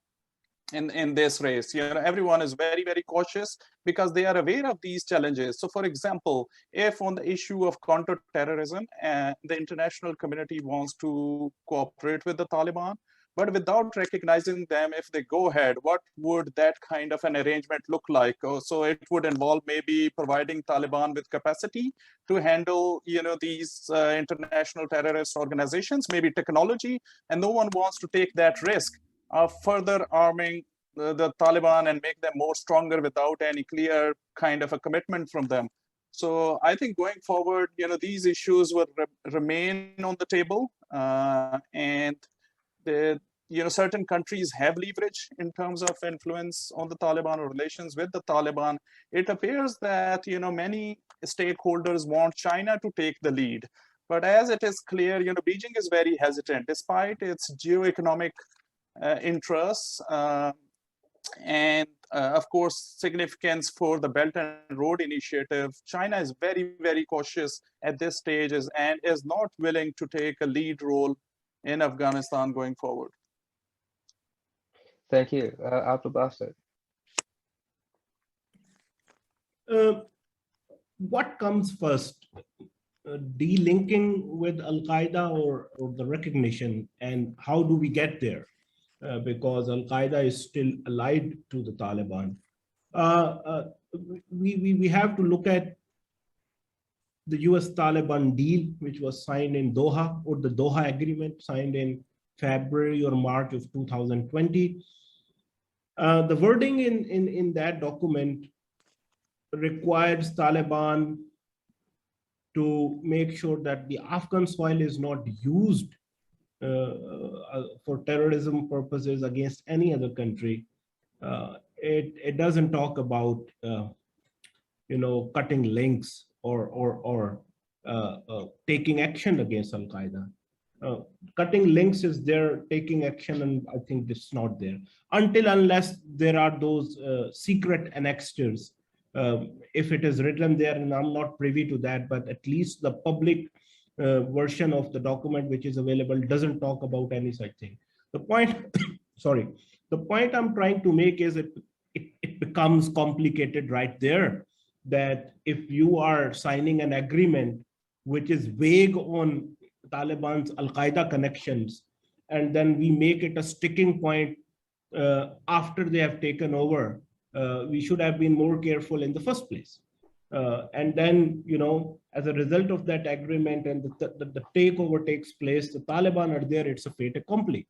in this race. Everyone is very, very cautious because they are aware of these challenges. So for example, if on the issue of counter-terrorism, the international community wants to cooperate with the Taliban, but without recognizing them, if they go ahead, what would that kind of an arrangement look like? So it would involve maybe providing Taliban with capacity to handle, these international terrorist organizations, maybe technology, and no one wants to take that risk of further arming the Taliban and make them more stronger without any clear kind of a commitment from them. So I think going forward, these issues will remain on the table, and certain countries have leverage in terms of influence on the Taliban or relations with the Taliban. It appears that, many stakeholders want China to take the lead. But as it is clear, Beijing is very hesitant, despite its geoeconomic interests and, of course, significance for the Belt and Road Initiative. China is very, very cautious at this stage and is not willing to take a lead role in Afghanistan going forward. Thank you. Abdul Basit. What comes first, delinking with Al-Qaeda or the recognition, and how do we get there? Because Al-Qaeda is still allied to the Taliban. We have to look at the US-Taliban deal, which was signed in Doha, or the Doha Agreement signed in February or March of 2020. The wording in that document requires Taliban to make sure that the Afghan soil is not used for terrorism purposes against any other country. It doesn't talk about cutting links or taking action against Al-Qaeda. Cutting links is there, taking action, and I think this is not there unless there are those secret annexures. If it is written there, and I'm not privy to that, but at least the public version of the document which is available doesn't talk about any such thing. The point, sorry, the point I'm trying to make is it becomes complicated right there, that if you are signing an agreement which is vague on Taliban's Al-Qaeda connections, and then we make it a sticking point after they have taken over, we should have been more careful in the first place. And then, as a result of that agreement and the takeover takes place, the Taliban are there, it's a fait accompli.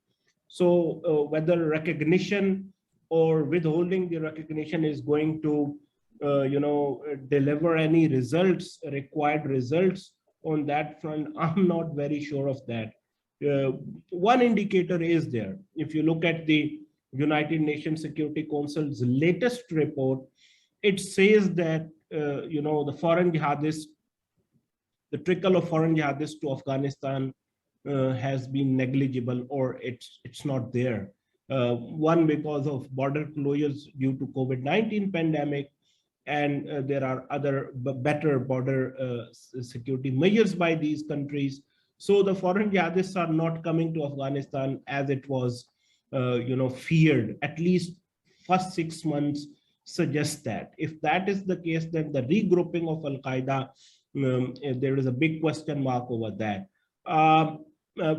So whether recognition or withholding the recognition is going to, deliver any results, required results on that front, I'm not very sure of that. One indicator is there. If you look at the United Nations Security Council's latest report, it says that the foreign jihadists, the trickle of foreign jihadists to Afghanistan has been negligible, or it's not there. One, because of border closures due to COVID-19 pandemic, and there are other better border security measures by these countries. So the foreign jihadists are not coming to Afghanistan as it was, feared. At least first 6 months suggest that. If that is the case, then the regrouping of Al-Qaeda, there is a big question mark over that.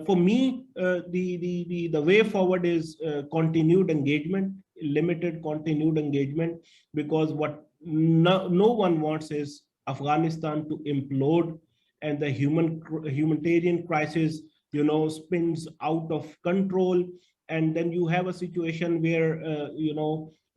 For me, the way forward is continued engagement, limited continued engagement, because what no one wants is Afghanistan to implode and the humanitarian crisis, spins out of control, and then you have a situation where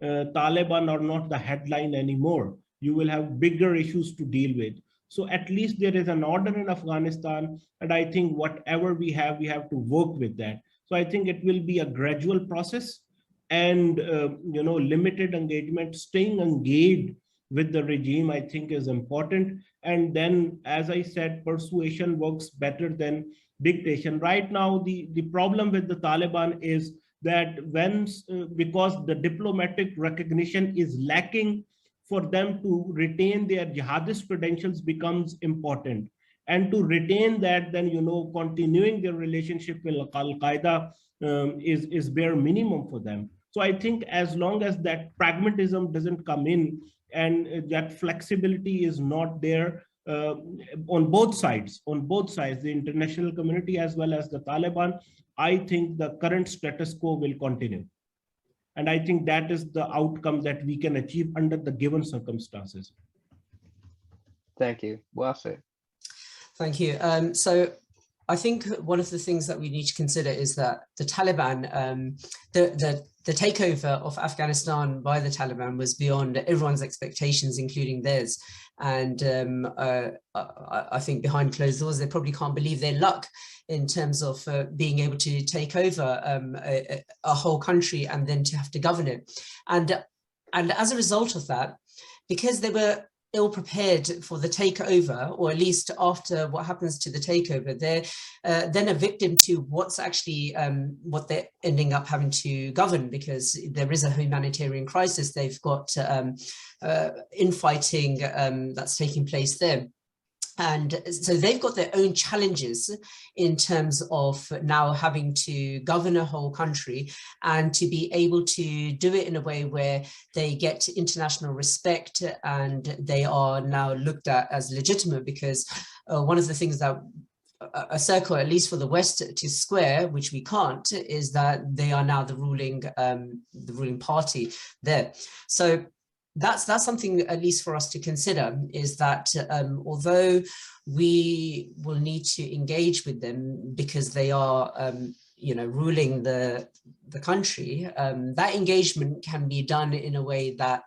Taliban are not the headline anymore. You will have bigger issues to deal with. So at least there is an order in Afghanistan, and I think whatever we have to work with that. So I think it will be a gradual process, and limited engagement, staying engaged with the regime, I think is important. And then, as I said, persuasion works better than dictation. Right now, the problem with the Taliban is that because the diplomatic recognition is lacking, for them to retain their jihadist credentials becomes important. And to retain that, then, continuing their relationship with Al-Qaeda is bare minimum for them. So I think as long as that pragmatism doesn't come in and that flexibility is not there on both sides, the international community as well as the Taliban, I think the current status quo will continue. And I think that is the outcome that we can achieve under the given circumstances. Thank you. Basit. Thank you. So I think one of the things that we need to consider is that the Taliban, the takeover of Afghanistan by the Taliban was beyond everyone's expectations, including theirs. And I think behind closed doors, they probably can't believe their luck in terms of being able to take over a whole country and then to have to govern it. And as a result of that, because they were ill prepared for the takeover, or at least after what happens to the takeover, they're then a victim to what's actually what they're ending up having to govern, because there is a humanitarian crisis. They've got infighting that's taking place there. And so they've got their own challenges in terms of now having to govern a whole country and to be able to do it in a way where they get international respect and they are now looked at as legitimate, because one of the things that a circle, at least for the West to square, which we can't, is that they are now the ruling party there. So that's something, at least for us to consider, is that although we will need to engage with them because they are ruling the country, that engagement can be done in a way that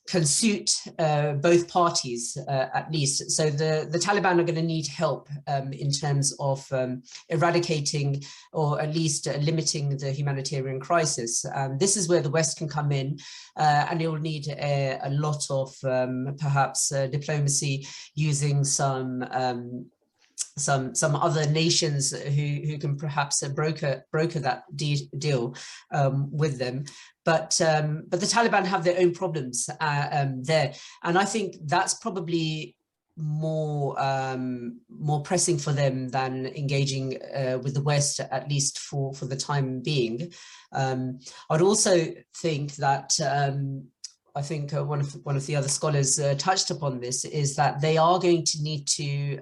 can suit both parties, at least. So the Taliban are going to need help in terms of eradicating or at least limiting the humanitarian crisis. This is where the West can come in, and it will need a lot of perhaps diplomacy, using some other nations who can perhaps broker that deal with them. But the Taliban have their own problems there, and I think that's probably more pressing for them than engaging with the West, at least for the time being. I'd also think that I think one of the other scholars touched upon this, is that they are going to need to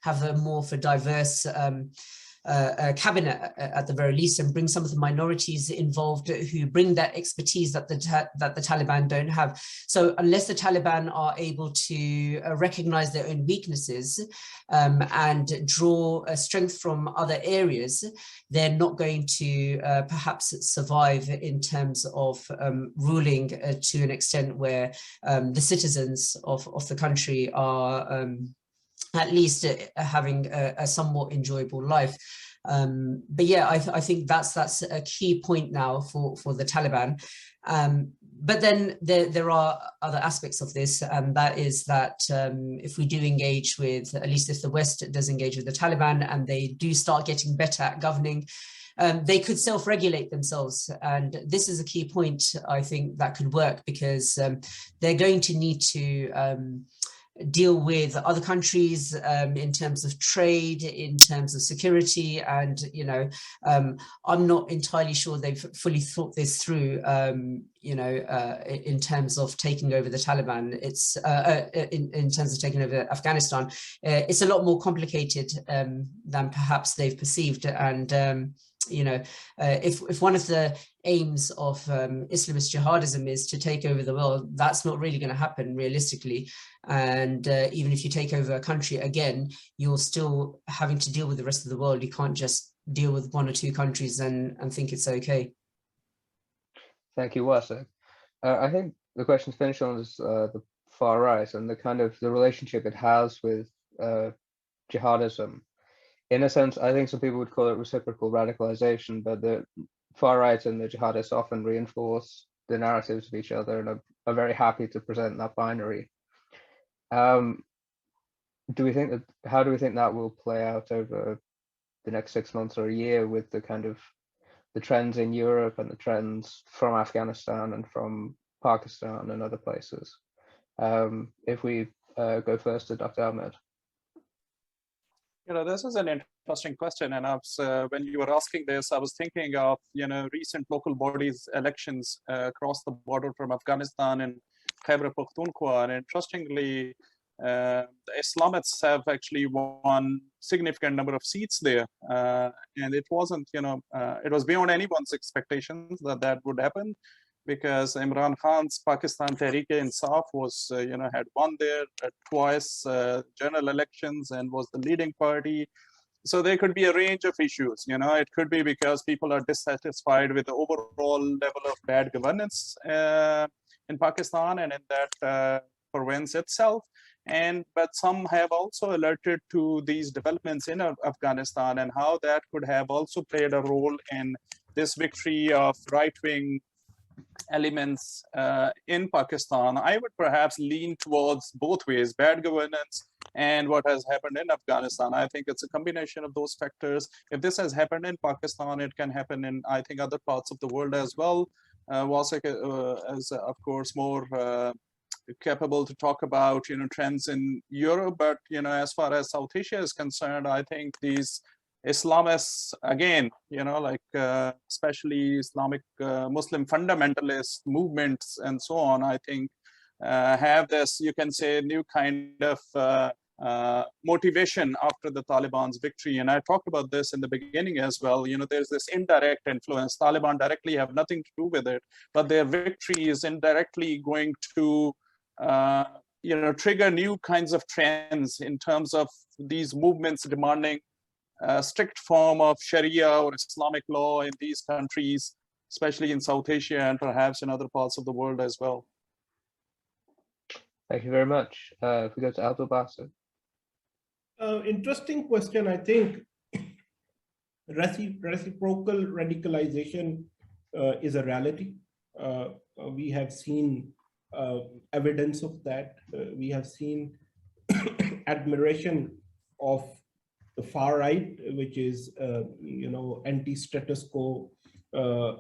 have a more of a diverse cabinet at the very least, and bring some of the minorities involved who bring that expertise that the Taliban don't have. So unless the Taliban are able to recognize their own weaknesses and draw strength from other areas, they're not going to perhaps survive in terms of ruling to an extent where the citizens of the country are at least having a somewhat enjoyable life. But yeah, I think that's a key point now for the Taliban. But then there are other aspects of this, and that is that if we do engage with, at least if the West does engage with the Taliban and they do start getting better at governing, they could self-regulate themselves. And this is a key point, I think, that could work, because they're going to need to deal with other countries in terms of trade, in terms of security, and I'm not entirely sure they've fully thought this through. In terms of taking over the Taliban, it's in terms of taking over Afghanistan, it's a lot more complicated than perhaps they've perceived. And if one of the aims of Islamist jihadism is to take over the world, that's not really going to happen realistically. And even if you take over a country, again, you're still having to deal with the rest of the world. You can't just deal with one or two countries and think it's okay. Thank you, Wasim. I think the question's finished on is the far right and the kind of the relationship it has with jihadism. In a sense, I think some people would call it reciprocal radicalization, but the far right and the jihadists often reinforce the narratives of each other and are very happy to present that binary. How do we think that will play out over the next 6 months or a year with the kind of the trends in Europe and the trends from Afghanistan and from Pakistan and other places? If we go first to Dr. Ahmed. This is an interesting question, and when you were asking this, I was thinking of recent local bodies elections across the border from Afghanistan and Khyber Pakhtunkhwa, and interestingly, the Islamists have actually won significant number of seats there, and it wasn't, it was beyond anyone's expectations that would happen, because Imran Khan's Pakistan Tehreek-e-Insaf was, had won there twice general elections and was the leading party. So there could be a range of issues. It could be because people are dissatisfied with the overall level of bad governance in Pakistan and in that province itself. But some have also alerted to these developments in Afghanistan and how that could have also played a role in this victory of right-wing elements in Pakistan. I would perhaps lean towards both ways, bad governance and what has happened in Afghanistan. I think it's a combination of those factors. If this has happened in Pakistan, it can happen in, I think, other parts of the world as well. Wasik is, of course, more capable to talk about, trends in Europe. But, as far as South Asia is concerned, I think these Islamists, again, especially Islamic Muslim fundamentalist movements and so on, I think have this, you can say, new kind of motivation after the Taliban's victory. And I talked about this in the beginning as well. There's this indirect influence. Taliban directly have nothing to do with it, but their victory is indirectly going to trigger new kinds of trends in terms of these movements demanding a strict form of Sharia or Islamic law in these countries, especially in South Asia and perhaps in other parts of the world as well. Thank you very much. If we go to Abdul Basit. Interesting question. I think reciprocal radicalization is a reality. We have seen evidence of that. We have seen admiration of the far right, which is anti-status quo,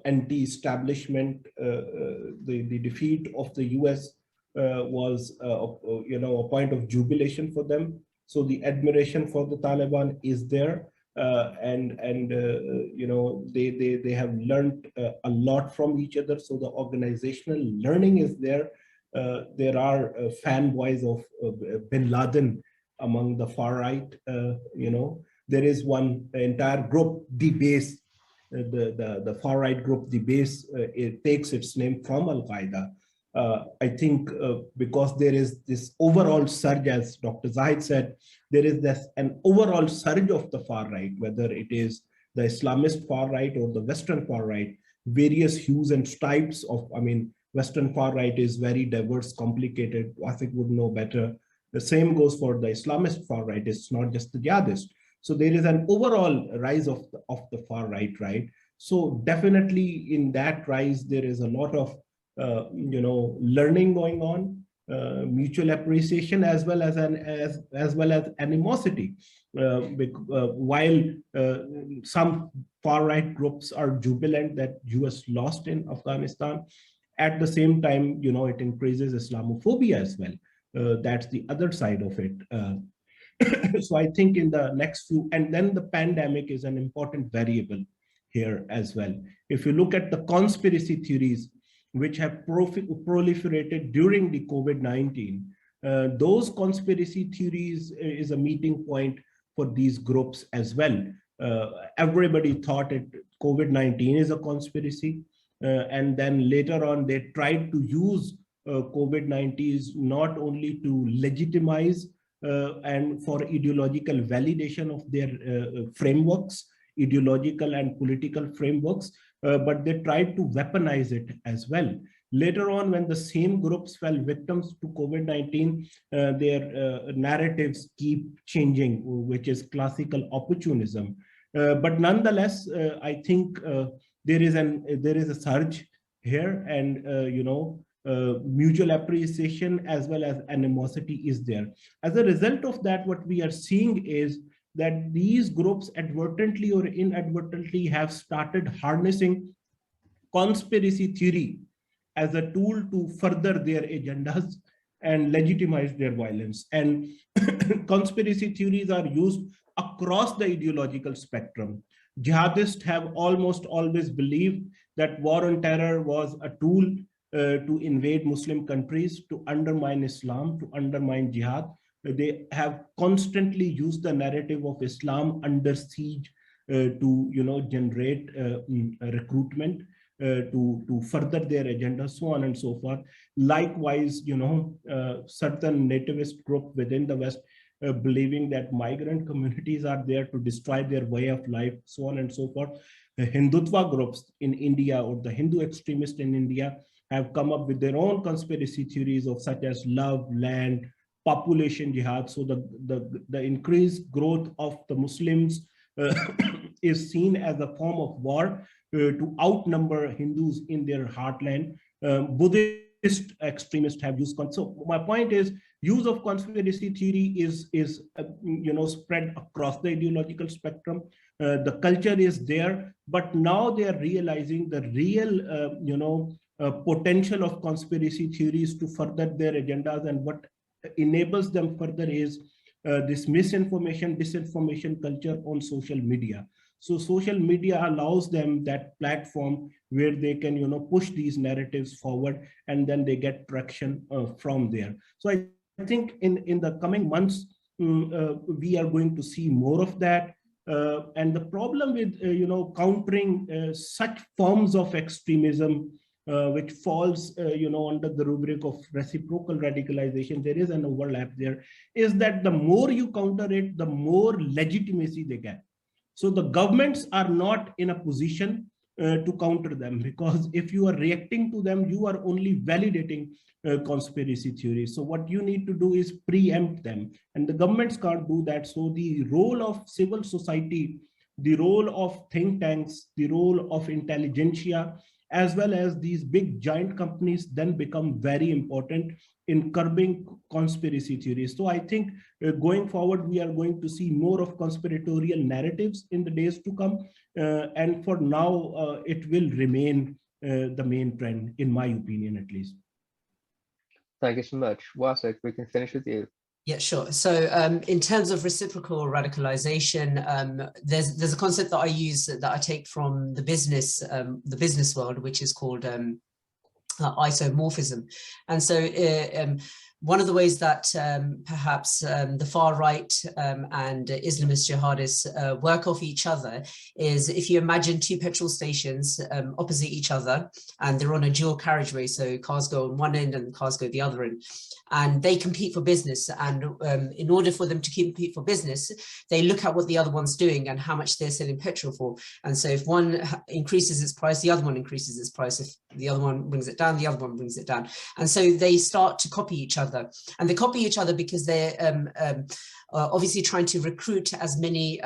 anti-establishment. The defeat of the US was a point of jubilation for them. So the admiration for the Taliban is there, and they have learned a lot from each other. So the organizational learning is there. There are fanboys of Bin Laden among the far right. There is one entire group, the base, the far right group, the base. It takes its name from Al-Qaeda. I think because there is this overall surge, as Dr. Zahid said, there is an overall surge of the far right, whether it is the Islamist far right or the Western far right, various hues and stripes of, Western far right is very diverse, complicated. I think would know better. The same goes for the Islamist far right. It's not just the jihadist. So there is an overall rise of the far right, right? So definitely in that rise, there is a lot of learning going on, mutual appreciation as well as animosity. While some far-right groups are jubilant that US lost in Afghanistan. At the same time, it increases Islamophobia as well. That's the other side of it. So I think in the next few, and then the pandemic is an important variable here as well. If you look at the conspiracy theories which have proliferated during the COVID-19, those conspiracy theories is a meeting point for these groups as well. Everybody thought COVID-19 is a conspiracy. And then later on, they tried to use COVID-19 not only to legitimize and for ideological validation of their frameworks, ideological and political frameworks, but they tried to weaponize it as well. Later on, when the same groups fell victims to COVID-19, their narratives keep changing, which is classical opportunism. But nonetheless, I think there is a surge here, and mutual appreciation as well as animosity is there. As a result of that, what we are seeing is that these groups advertently or inadvertently have started harnessing conspiracy theory as a tool to further their agendas and legitimize their violence. And conspiracy theories are used across the ideological spectrum. Jihadists have almost always believed that war on terror was a tool to invade Muslim countries, to undermine Islam, to undermine jihad. They have constantly used the narrative of Islam under siege to generate recruitment, to further their agenda, so on and so forth. Likewise, certain nativist group within the West believing that migrant communities are there to destroy their way of life, so on and so forth. The Hindutva groups in India or the Hindu extremists in India have come up with their own conspiracy theories of such as love, land, population jihad. So the increased growth of the Muslims is seen as a form of war to outnumber Hindus in their heartland. Buddhist extremists have used. So my point is, use of conspiracy theory is spread across the ideological spectrum. The culture is there, but now they are realizing the real potential of conspiracy theories to further their agendas, and what enables them further is this misinformation, disinformation culture on social media. So social media allows them that platform where they can push these narratives forward, and then they get traction from there. So I think in the coming months, we are going to see more of that. And the problem with countering such forms of extremism, which falls under the rubric of reciprocal radicalization, there is an overlap there, is that the more you counter it, the more legitimacy they get. So the governments are not in a position to counter them, because if you are reacting to them, you are only validating conspiracy theories. So what you need to do is preempt them, and the governments can't do that. So the role of civil society, the role of think tanks, the role of intelligentsia, as well as these big giant companies then become very important in curbing conspiracy theories. So I think going forward, we are going to see more of conspiratorial narratives in the days to come. And for now, it will remain the main trend, in my opinion, at least. Thank you so much. Wasik, we can finish with you. Yeah, sure. So in terms of reciprocal radicalization, there's a concept that I use that I take from the business world, which is called isomorphism. And so one of the ways that perhaps the far right and Islamist jihadists work off each other is if you imagine two petrol stations opposite each other, and they're on a dual carriageway, so cars go on one end and cars go the other end, and they compete for business. And in order for them to compete for business, they look at what the other one's doing and how much they're selling petrol for. And so if one increases its price, the other one increases its price. If the other one brings it down, the other one brings it down. And so they start to copy each other. And they copy each other because they're obviously trying to recruit as many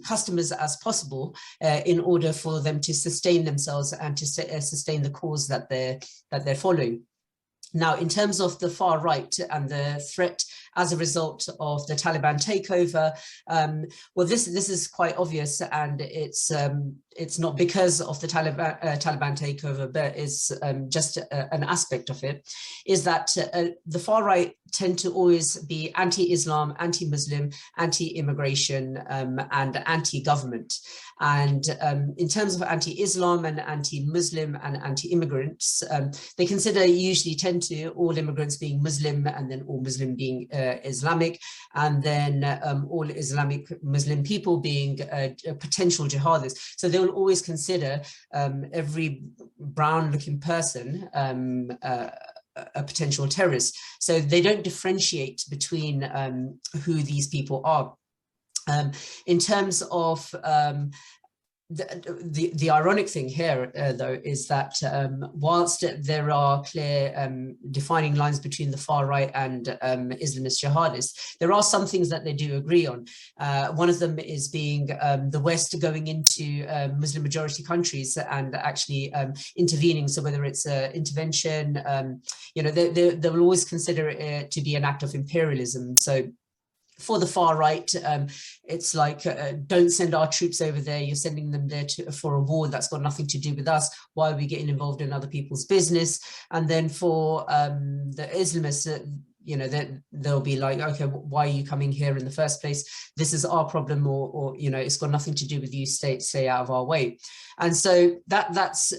customers as possible in order for them to sustain themselves and to sustain the cause that they're following. Now, in terms of the far right and the threat as a result of the Taliban takeover. Well, this is quite obvious, and it's not because of the Taliban takeover, but it's just an aspect of it, is that the far right tend to always be anti-Islam, anti-Muslim, anti-immigration, and anti-government. And in terms of anti-Islam and anti-Muslim and anti-immigrants, they usually tend to all immigrants being Muslim, and then all Muslim being Islamic, and then all Islamic Muslim people being potential jihadists. So they will always consider every brown-looking person a potential terrorist. So they don't differentiate between who these people are. In terms of the ironic thing here, though, is that whilst there are clear defining lines between the far right and Islamist jihadists, there are some things that they do agree on. One of them is being the West going into Muslim majority countries and actually intervening. So whether it's intervention, they will always consider it to be an act of imperialism. So for the far right, it's like, don't send our troops over there. You're sending them there for a war that's got nothing to do with us. Why are we getting involved in other people's business? And then for the Islamists, they'll be like, okay, why are you coming here in the first place? This is our problem, or it's got nothing to do with you. Stay out of our way. And so that's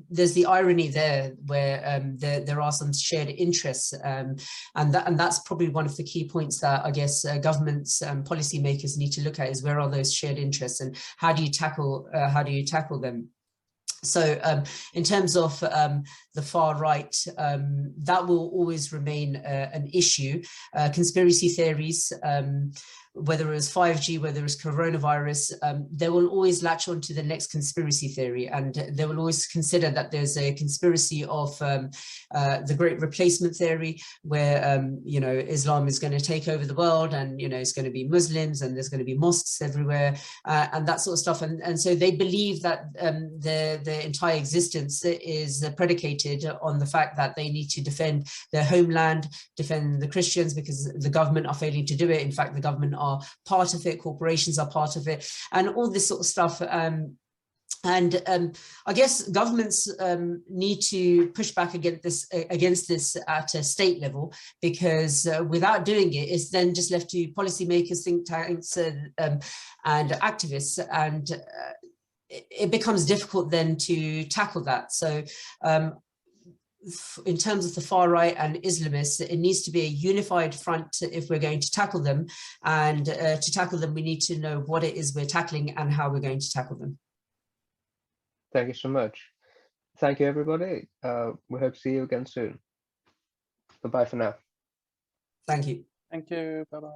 there's the irony there, where there are some shared interests, and that's probably one of the key points that I guess governments and policymakers need to look at, is where are those shared interests and how do you tackle them? So in terms of the far right, that will always remain an issue. Conspiracy theories, whether it's 5G, whether it's coronavirus, they will always latch on to the next conspiracy theory, and they will always consider that there's a conspiracy of the Great Replacement theory, where Islam is going to take over the world, and it's going to be Muslims, and there's going to be mosques everywhere, and that sort of stuff. And so they believe that their entire existence is predicated on the fact that they need to defend their homeland, defend the Christians, because the government are failing to do it. In fact, the government are part of it, corporations are part of it, and all this sort of stuff. I guess governments need to push back against this at a state level, because without doing it, it's then just left to policymakers, think tanks, and activists, and it becomes difficult then to tackle that. So in terms of the far right and Islamists, it needs to be a unified front if we're going to tackle them. And to tackle them, we need to know what it is we're tackling and how we're going to tackle them. Thank you so much. Thank you, everybody. We hope to see you again soon. Bye-bye for now. Thank you. Thank you. Bye-bye.